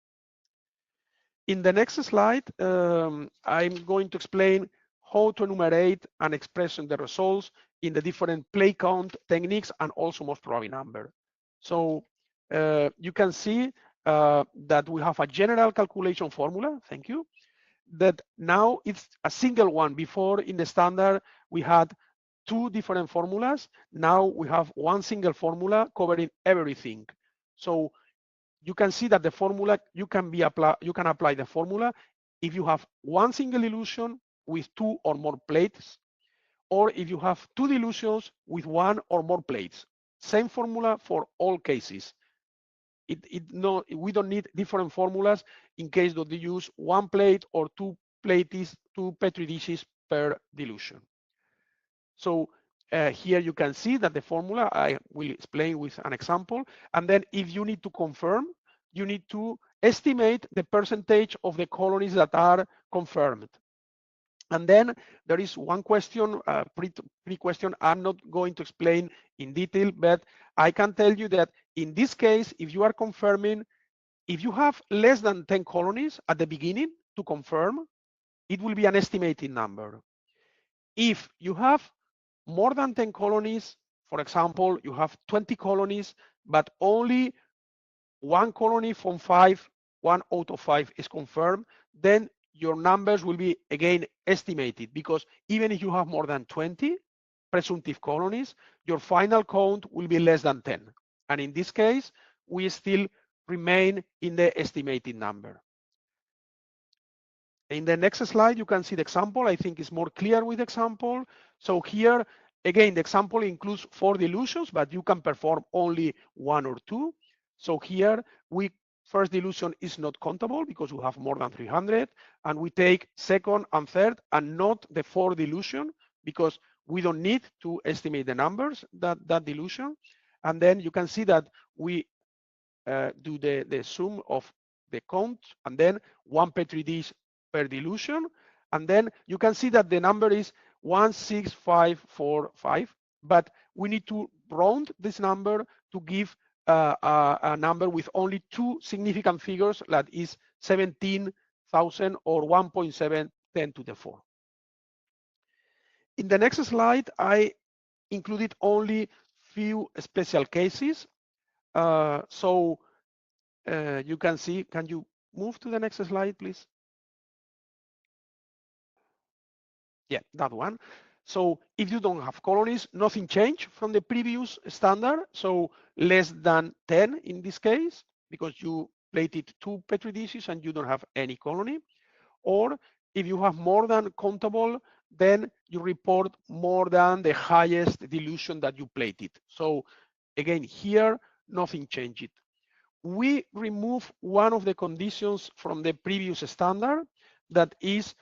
In the next slide, I'm going to explain how to enumerate and express the results in the different plate count techniques and also most probably number. So you can see that we have a general calculation formula, thank you, that now it's a single one. Before in the standard, we had 2 different formulas. Now we have one single formula covering everything. So you can see that the formula, you can apply the formula if you have one single dilution with 2 or more plates, or if you have 2 dilutions with 1 or more plates. Same formula for all cases. We don't need different formulas in case that you use 1 plate or 2 plates, 2 petri dishes per dilution. So here you can see that the formula, I will explain with an example. And then if you need to confirm, you need to estimate the percentage of the colonies that are confirmed. And then there is one question, pre-question I'm not going to explain in detail, but I can tell you that in this case, if you are confirming, if you have less than 10 colonies at the beginning to confirm, it will be an estimated number. If you have more than 10 colonies, for example, you have 20 colonies, but only 1 colony from 5, 1 out of 5 is confirmed, then your numbers will be again estimated, because even if you have more than 20 presumptive colonies, your final count will be less than 10. And in this case, we still remain in the estimated number. In the next slide, you can see the example. I think it's more clear with the example. So here, again, the example includes 4 dilutions, but you can perform only 1 or 2. So here, first dilution is not countable because we have more than 300, and we take second and third and not the 4th dilution because we don't need to estimate the numbers that dilution. And then you can see that we do the sum of the count and then 1 petri dish per dilution. And then you can see that the number is 16545, but we need to round this number to give a number with only 2 significant figures, that is 17,000 or 1.7 10 to the 4. In the next slide, I included only few special cases. You can see, can you move to the next slide, please? Yeah, that one. So if you don't have colonies, nothing changed from the previous standard. So less than 10 in this case, because you plated 2 petri dishes and you don't have any colony. Or if you have more than countable, then you report more than the highest dilution that you plated. So again, here, nothing changed. We remove one of the conditions from the previous standard, that is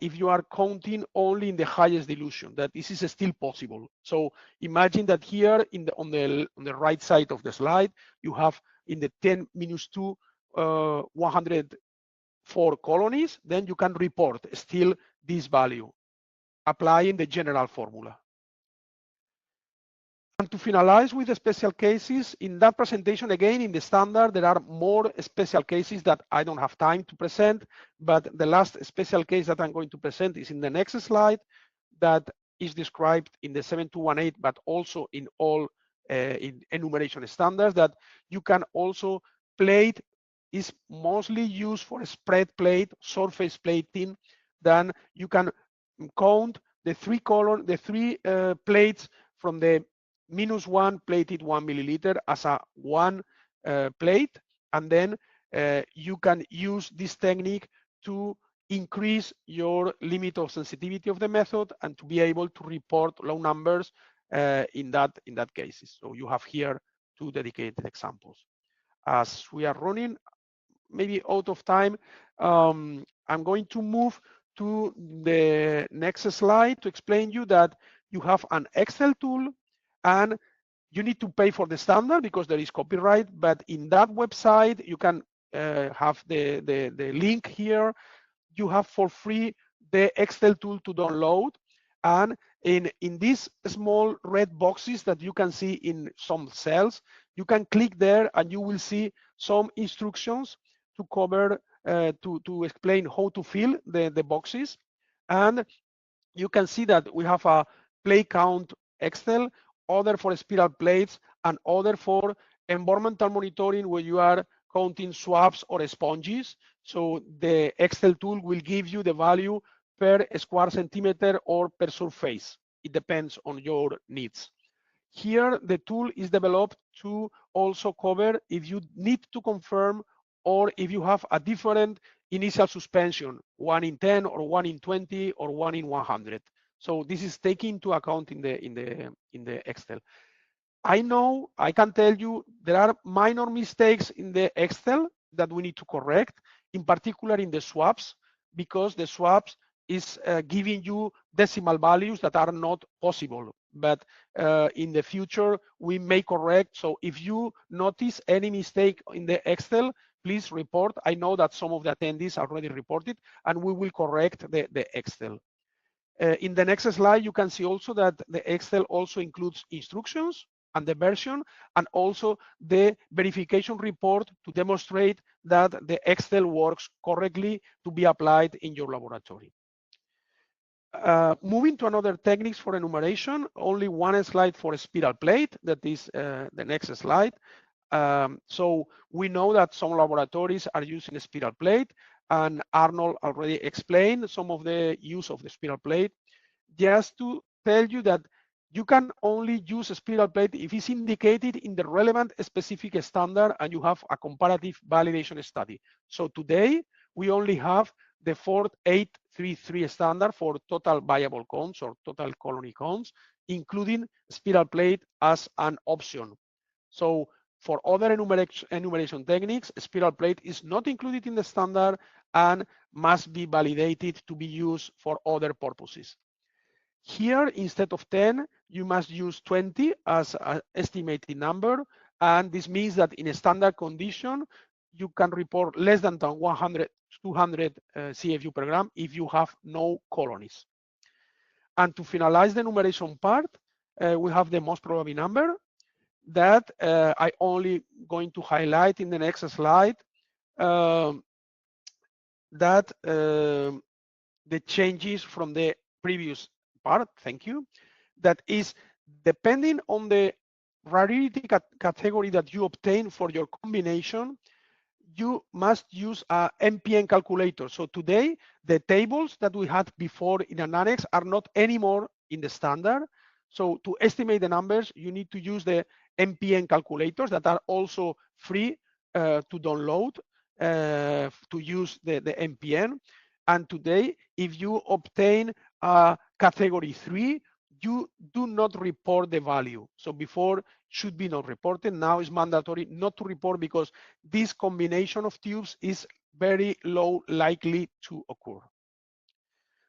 if you are counting only in the highest dilution, that this is still possible. So imagine that here on the right side of the slide, you have in the 10 minus 2, 104 colonies, then you can report still this value, applying the general formula. And to finalize with the special cases, in that presentation, again, in the standard, there are more special cases that I don't have time to present, but the last special case that I'm going to present is in the next slide, that is described in the 7218, but also in all in enumeration standards, that you can also plate is mostly used for spread plate, surface plating, then you can count the three plates from the -1 plated 1 milliliter as a one plate, and then you can use this technique to increase your limit of sensitivity of the method and to be able to report low numbers in that cases. So you have here two dedicated examples. As we are running maybe out of time, I'm going to move to the next slide to explain you that you have an Excel tool, and you need to pay for the standard because there is copyright, but in that website you can have the link here. You have for free the Excel tool to download, and in these small red boxes that you can see in some cells, you can click there and you will see some instructions to cover to explain how to fill the boxes. And you can see that we have a plate count Excel, other for spiral plates, and other for environmental monitoring where you are counting swabs or sponges. So the Excel tool will give you the value per square centimeter or per surface. It depends on your needs. Here, the tool is developed to also cover if you need to confirm or if you have a different initial suspension, 1 in 10 or 1 in 20 or 1 in 100. So this is taken into account in the Excel. I know, I can tell you there are minor mistakes in the Excel that we need to correct, in particular in the swabs, because the swabs is giving you decimal values that are not possible. But in the future, we may correct. So if you notice any mistake in the Excel, please report. I know that some of the attendees already reported, and we will correct the Excel. In the next slide, you can see also that the Excel also includes instructions and the version, and also the verification report to demonstrate that the Excel works correctly to be applied in your laboratory. Moving to another techniques for enumeration, only one slide for a spiral plate, that is the next slide. So we know that some laboratories are using a spiral plate, and Arnold already explained some of the use of the spiral plate. Just to tell you that you can only use a spiral plate if it's indicated in the relevant specific standard and you have a comparative validation study. So today, we only have the 4833 standard for total viable counts or total colony counts, including spiral plate as an option. So for other enumeration techniques, spiral plate is not included in the standard and must be validated to be used for other purposes. Here, instead of 10, you must use 20 as an estimated number. And this means that in a standard condition, you can report less than 200 CFU per gram if you have no colonies. And to finalize the enumeration part, we have the most probable number that I only going to highlight in the next slide, that the changes from the previous part, thank you, that is depending on the rarity category that you obtain for your combination, you must use a MPN calculator. So today, the tables that we had before in an annex are not anymore in the standard. So to estimate the numbers, you need to use the MPN calculators that are also free to download to use the MPN. And today, if you obtain a category 3, you do not report the value. So before should be not reported, now is mandatory not to report because this combination of tubes is very low likely to occur.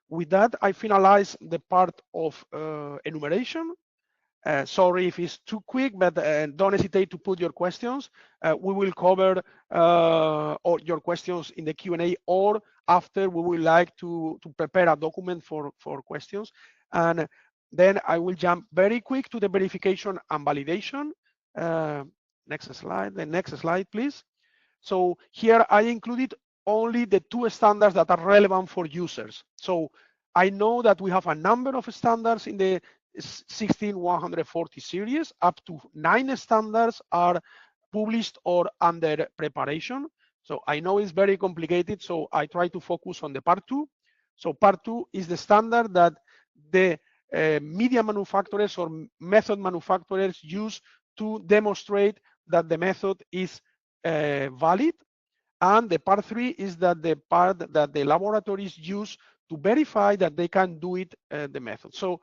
With that, I finalize the part of enumeration. Sorry if it's too quick, but don't hesitate to put your questions. We will cover all your questions in the Q&A, or after we would like to prepare a document for questions. And then I will jump very quick to the verification and validation. Next slide, the next slide, please. So here I included only the two standards that are relevant for users. So I know that we have a number of standards in the 16140 series. Up to 9 standards are published or under preparation. So I know it's very complicated, so I try to focus on the part 2. So part 2 is the standard that the media manufacturers or method manufacturers use to demonstrate that the method is valid. And the part 3 is that the part that the laboratories use to verify that they can do it, the method. So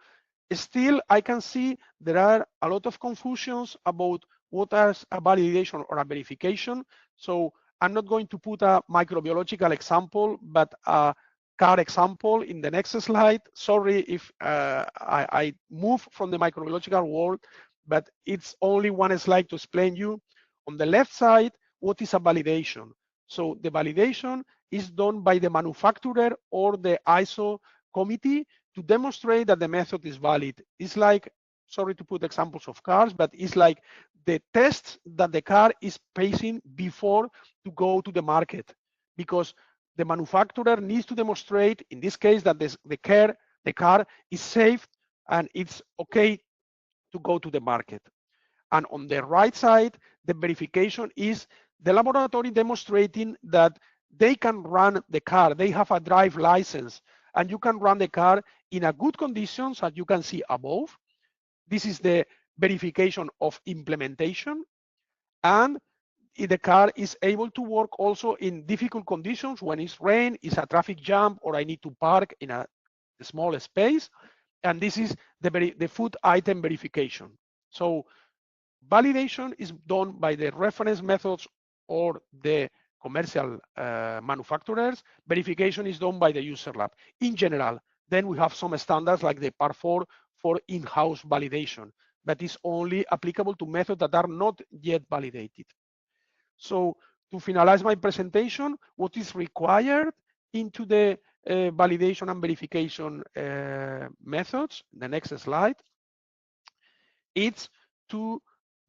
still, I can see there are a lot of confusions about what is a validation or a verification. So I'm not going to put a microbiological example, but a car example in the next slide. Sorry if I move from the microbiological world, but it's only one slide to explain you. On the left side, what is a validation? So the validation is done by the manufacturer or the ISO committee to demonstrate that the method is valid. It's like, sorry to put examples of cars, but it's like the tests that the car is passing before to go to the market, because the manufacturer needs to demonstrate, in this case, that the car is safe and it's okay to go to the market. And on the right side, the verification is the laboratory demonstrating that they can run the car, they have a drive license, and you can run the car in a good conditions, as you can see above. This is the verification of implementation. And the car is able to work also in difficult conditions when it's rain, it's a traffic jam, or I need to park in a small space. And this is the food item verification. So validation is done by the reference methods or the commercial manufacturers. Verification is done by the user lab in general. Then we have some standards like the Part 4 for in-house validation, but is only applicable to methods that are not yet validated. So to finalize my presentation, what is required into the validation and verification methods, the next slide, it's to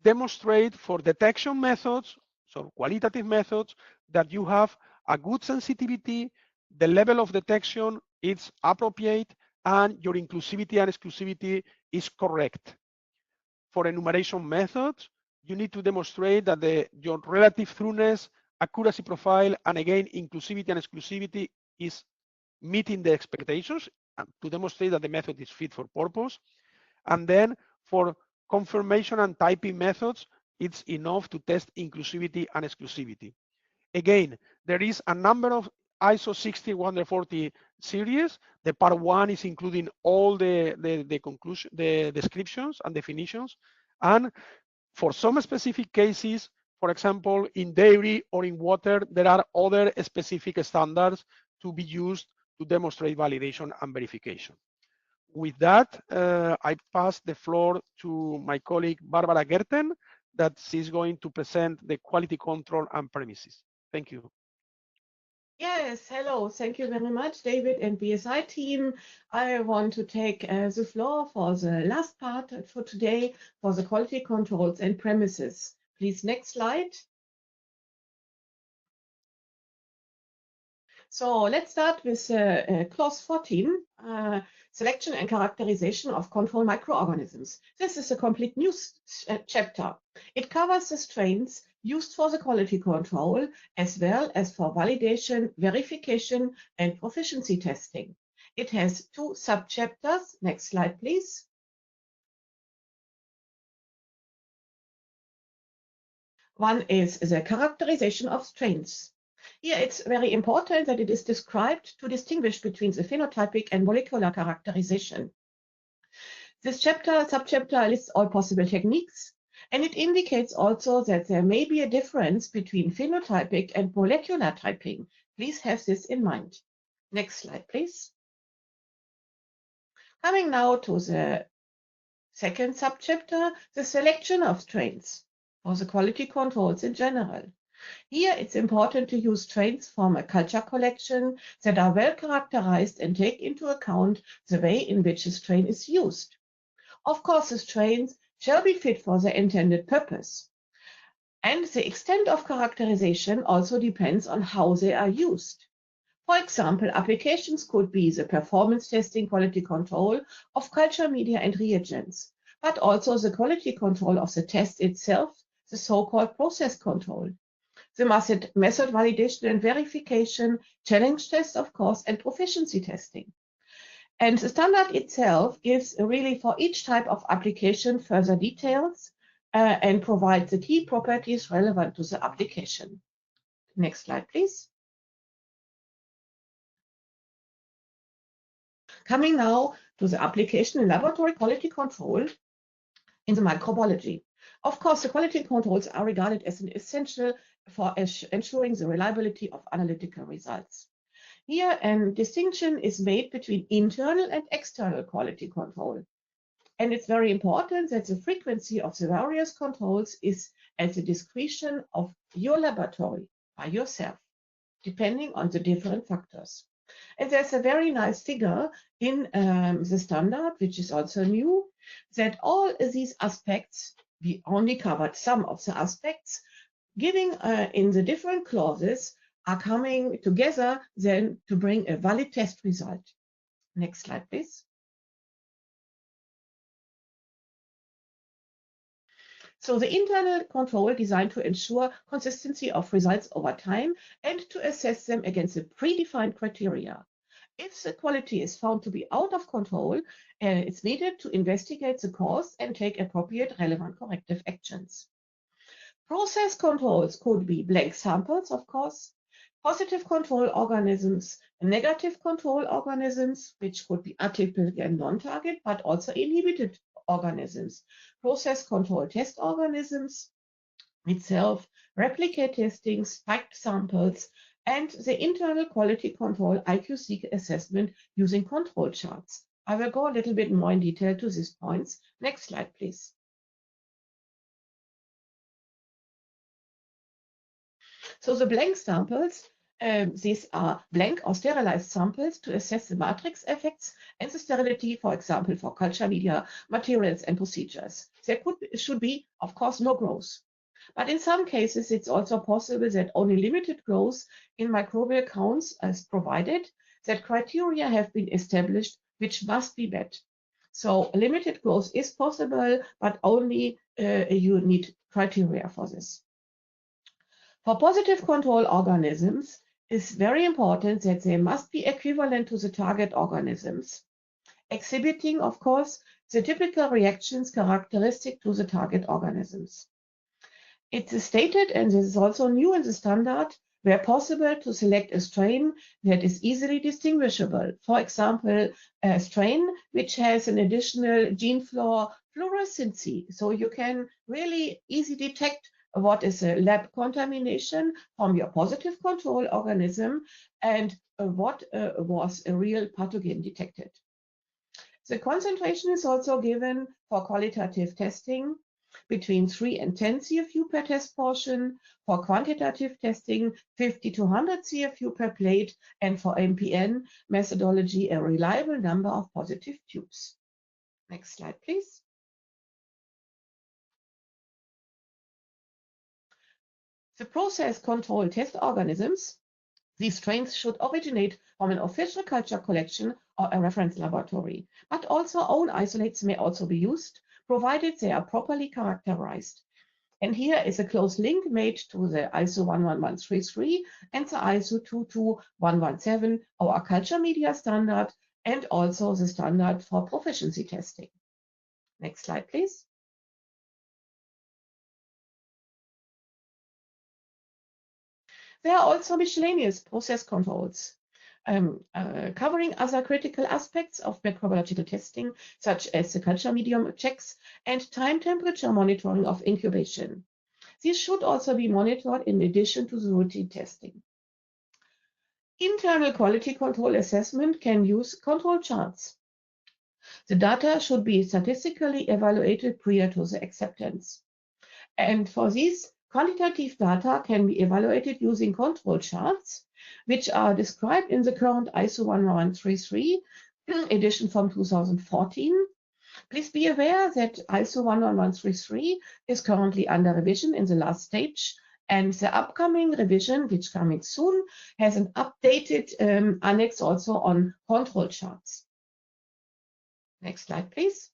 demonstrate for detection methods, so qualitative methods, that you have a good sensitivity, the level of detection is appropriate, and your inclusivity and exclusivity is correct. For enumeration methods, you need to demonstrate that your relative thoroughness, accuracy profile, and again, inclusivity and exclusivity is meeting the expectations, and to demonstrate that the method is fit for purpose. And then for confirmation and typing methods, it's enough to test inclusivity and exclusivity. Again, there is a number of ISO 60140 series. The part 1 is including all the descriptions and definitions. And for some specific cases, for example, in dairy or in water, there are other specific standards to be used to demonstrate validation and verification. With that, I pass the floor to my colleague, Barbara Gerten, that she's going to present the quality control and premises. Thank you. Yes, hello. Thank you very much, David and BSI team. I want to take the floor for the last part for today for the quality controls and premises. Please, next slide. So let's start with clause 14, selection and characterization of control microorganisms. This is a complete new chapter. It covers the strains used for the quality control, as well as for validation, verification, and proficiency testing. It has 2 subchapters. Next slide, please. One is the characterization of strains. Here it's very important that it is described to distinguish between the phenotypic and molecular characterization. This subchapter lists all possible techniques, and it indicates also that there may be a difference between phenotypic and molecular typing. Please have this in mind. Next slide, please. Coming now to the second subchapter, the selection of strains for the quality controls in general. Here it's important to use strains from a culture collection that are well characterized and take into account the way in which a strain is used. Of course, the strains shall be fit for their intended purpose. And the extent of characterization also depends on how they are used. For example, applications could be the performance testing quality control of culture media and reagents, but also the quality control of the test itself, the so-called process control. The method validation and verification, challenge tests, of course, and proficiency testing. And the standard itself gives really for each type of application further details and provides the key properties relevant to the application. Next slide, please. Coming now to the application in laboratory quality control in the microbiology. Of course, the quality controls are regarded as an essential for ensuring the reliability of analytical results. Here, a distinction is made between internal and external quality control. And it's very important that the frequency of the various controls is at the discretion of your laboratory by yourself, depending on the different factors. And there's a very nice figure in the standard, which is also new, that all these aspects, we only covered some of the aspects, giving in the different clauses are coming together then to bring a valid test result. Next slide, please. So the internal control designed to ensure consistency of results over time and to assess them against the predefined criteria. If the quality is found to be out of control, it's needed to investigate the cause and take appropriate relevant corrective actions. Process controls could be blank samples, of course, positive control organisms, negative control organisms, which could be atypical and non-target, but also inhibited organisms, process control test organisms itself, replicate testing, spiked samples, and the internal quality control IQC assessment using control charts. I will go a little bit more in detail to these points. Next slide, please. So the blank samples, these are blank or sterilized samples to assess the matrix effects and the sterility, for example, for culture media, materials, and procedures. There should be, of course, no growth. But in some cases, it's also possible that only limited growth in microbial counts is provided, that criteria have been established which must be met. So limited growth is possible, but only you need criteria for this. For positive control organisms, it's very important that they must be equivalent to the target organisms, exhibiting, of course, the typical reactions characteristic to the target organisms. It is stated, and this is also new in the standard, where possible to select a strain that is easily distinguishable. For example, a strain which has an additional gene fluorescency, so you can really easily detect what is a lab contamination from your positive control organism and what was a real pathogen detected. The concentration is also given for qualitative testing between 3 and 10 CFU per test portion, for quantitative testing 50 to 100 CFU per plate, and for MPN methodology a reliable number of positive tubes. Next slide, please. The process control test organisms, these strains should originate from an official culture collection or a reference laboratory, but also own isolates may also be used, provided they are properly characterized. And here is a close link made to the ISO 11133 and the ISO 22117, our culture media standard, and also the standard for proficiency testing. Next slide, please. There are also miscellaneous process controls covering other critical aspects of microbiological testing, such as the culture medium checks and time temperature monitoring of incubation. These should also be monitored in addition to the routine testing. Internal quality control assessment can use control charts. The data should be statistically evaluated prior to the acceptance. And for these, quantitative data can be evaluated using control charts, which are described in the current ISO 11133 edition from 2014. Please be aware that ISO 11133 is currently under revision in the last stage, and the upcoming revision, which coming soon, has an updated annex also on control charts. Next slide, please.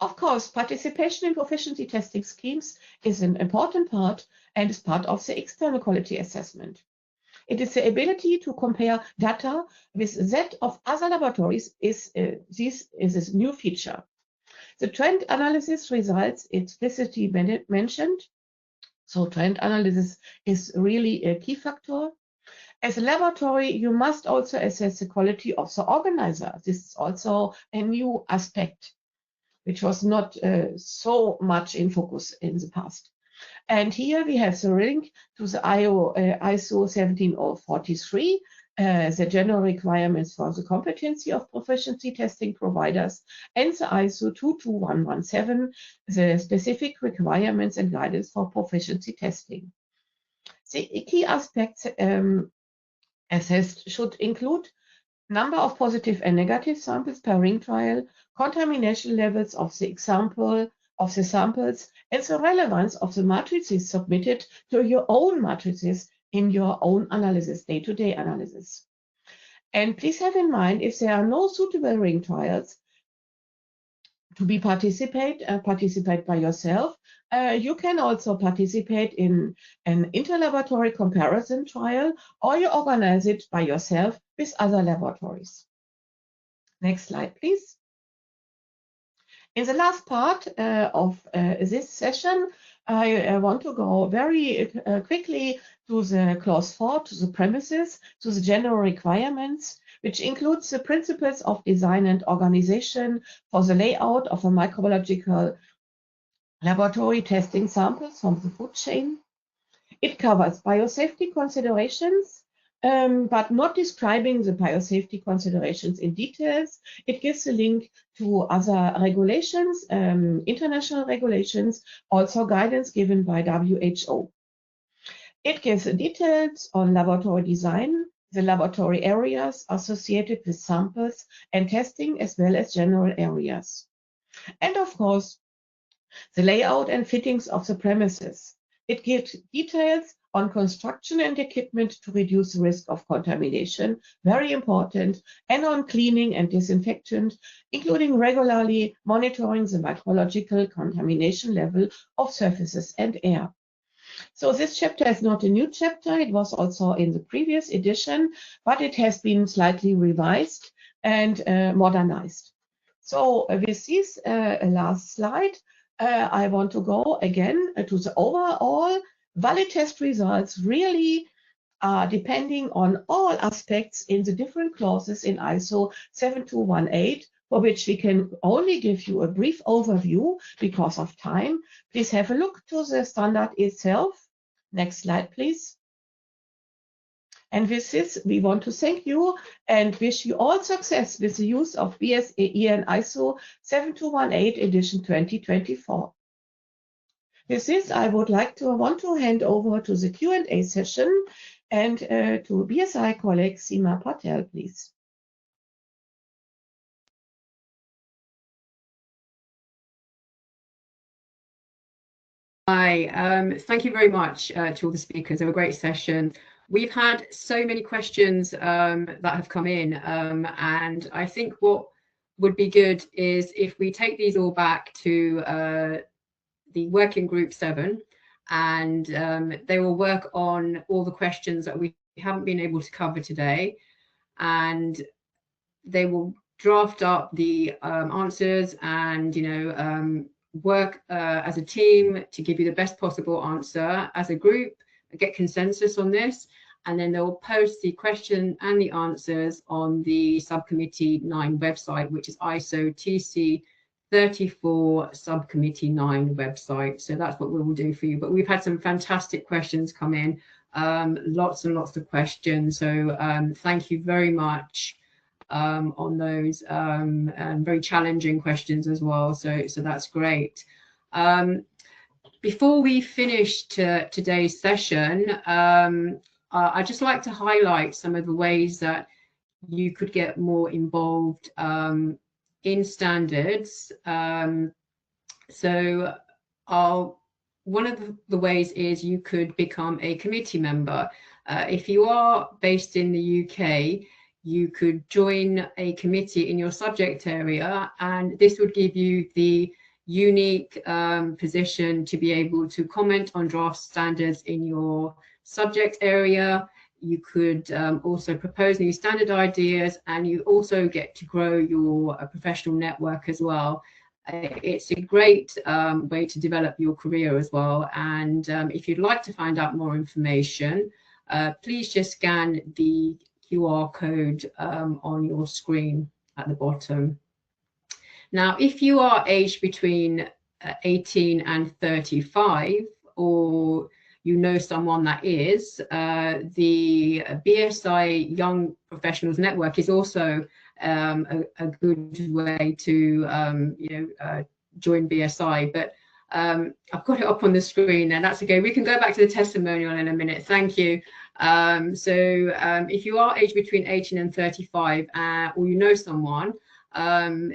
Of course, participation in proficiency testing schemes is an important part and is part of the external quality assessment. It is the ability to compare data with that of other laboratories. This is a new feature. The trend analysis results explicitly mentioned. So trend analysis is really a key factor. As a laboratory, you must also assess the quality of the organizer. This is also a new aspect, which was not so much in focus in the past. And here we have the link to the ISO 17043, the general requirements for the competency of proficiency testing providers, and the ISO 22117, the specific requirements and guidance for proficiency testing. The key aspects assessed should include number of positive and negative samples per ring trial, contamination levels of the samples, and the relevance of the matrices submitted to your own matrices in your own analysis, day-to-day analysis. And please have in mind, if there are no suitable ring trials to participate by yourself, you can also participate in an interlaboratory comparison trial, or you organize it by yourself with other laboratories. Next slide, please. In the last part of this session, I want to go very quickly to the clause 4, to the premises, to the general requirements, which includes the principles of design and organization for the layout of a microbiological laboratory testing samples from the food chain. It covers biosafety considerations, but not describing the biosafety considerations in details. It gives a link to other regulations, international regulations, also guidance given by WHO. It gives details on laboratory design, the laboratory areas associated with samples and testing, as well as general areas. And of course, the layout and fittings of the premises. It gives details on construction and equipment to reduce the risk of contamination, very important, and on cleaning and disinfection, including regularly monitoring the microbiological contamination level of surfaces and air. So this chapter is not a new chapter. It was also in the previous edition, but it has been slightly revised and modernized. So with this last slide, I want to go again to the overall valid test results really are depending on all aspects in the different clauses in ISO 7218, for which we can only give you a brief overview because of time. Please have a look to the standard itself. Next slide, please. And with this, we want to thank you and wish you all success with the use of BSAE and ISO 7218 edition 2024. With this, I would want to hand over to the Q&A session and to BSI colleague Seema Patel, please. Hi, thank you very much to all the speakers. They were a great session. We've had so many questions that have come in, and I think what would be good is if we take these all back to the working group 7, and they will work on all the questions that we haven't been able to cover today, and they will draft up the answers and work as a team to give you the best possible answer as a group, get consensus on this, and then they'll post the question and the answers on the subcommittee 9 website, which is ISO TC 34 subcommittee 9 website. So that's what we will do for you. But we've had some fantastic questions come in, lots and lots of questions. So thank you very much on those, and very challenging questions as well. So that's great. Before we finish today's session, I'd just like to highlight some of the ways that you could get more involved in standards. So one of the ways is you could become a committee member. If you are based in the UK, you could join a committee in your subject area, and this would give you the unique position to be able to comment on draft standards in your subject area. You could also propose new standard ideas, and you also get to grow your professional network as well. It's a great way to develop your career as well. And if you'd like to find out more information, please just scan the QR code on your screen at the bottom. Now, if you are aged between 18 and 35, or you know someone that is, the BSI Young Professionals Network is also a good way to join BSI. But I've got it up on the screen, and that's okay. We can go back to the testimonial in a minute. Thank you. If you are aged between 18 and 35, or you know someone,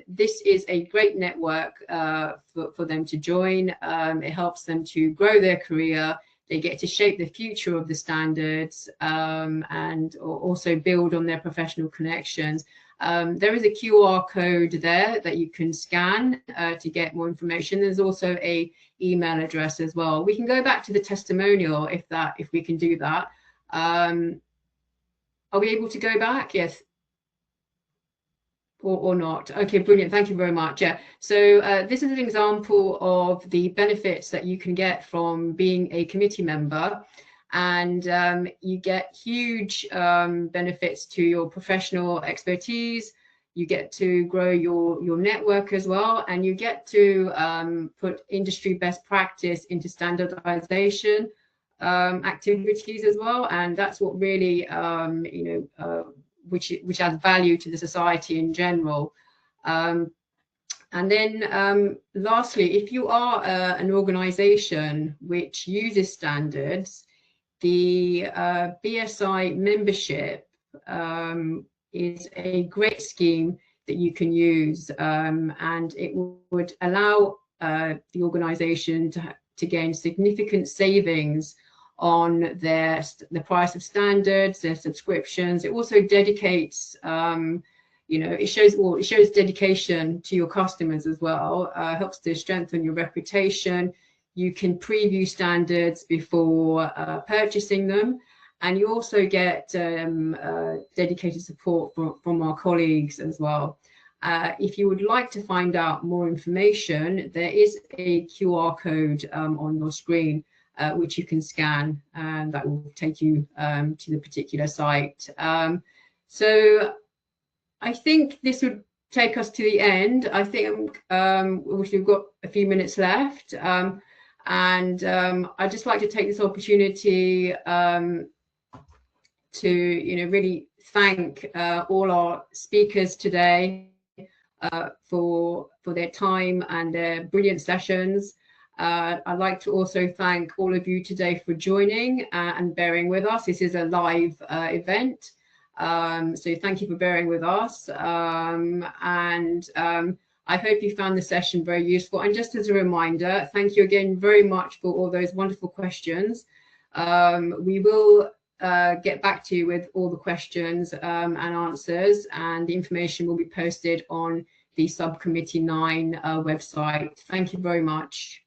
this is a great network for them to join. It helps them to grow their career. They get to shape the future of the standards, and also build on their professional connections. There is a QR code there that you can scan to get more information. There's also an email address as well. We can go back to the testimonial if we can do that. Are we able to go back? Yes. Or not. Okay, brilliant. Thank you very much. Yeah. So this is an example of the benefits that you can get from being a committee member, and you get huge benefits to your professional expertise. You get to grow your network as well, and you get to put industry best practice into standardization activities as well, and that's what really which adds value to the society in general. And then lastly, if you are an organization which uses standards, the BSI membership is a great scheme that you can use, and it would allow the organization to gain significant savings on the price of standards, their subscriptions. It also dedicates, it shows dedication to your customers as well. Helps to strengthen your reputation. You can preview standards before purchasing them, and you also get dedicated support from our colleagues as well. If you would like to find out more information, there is a QR code on your screen, which you can scan, and that will take you to the particular site. So I think this would take us to the end. I think we've got a few minutes left, and I'd just like to take this opportunity to really thank all our speakers today for their time and their brilliant sessions. I'd like to also thank all of you today for joining and bearing with us. This is a live event, so thank you for bearing with us. I hope you found the session very useful. And just as a reminder, thank you again very much for all those wonderful questions. We will get back to you with all the questions and answers, and the information will be posted on the Subcommittee 9 website. Thank you very much.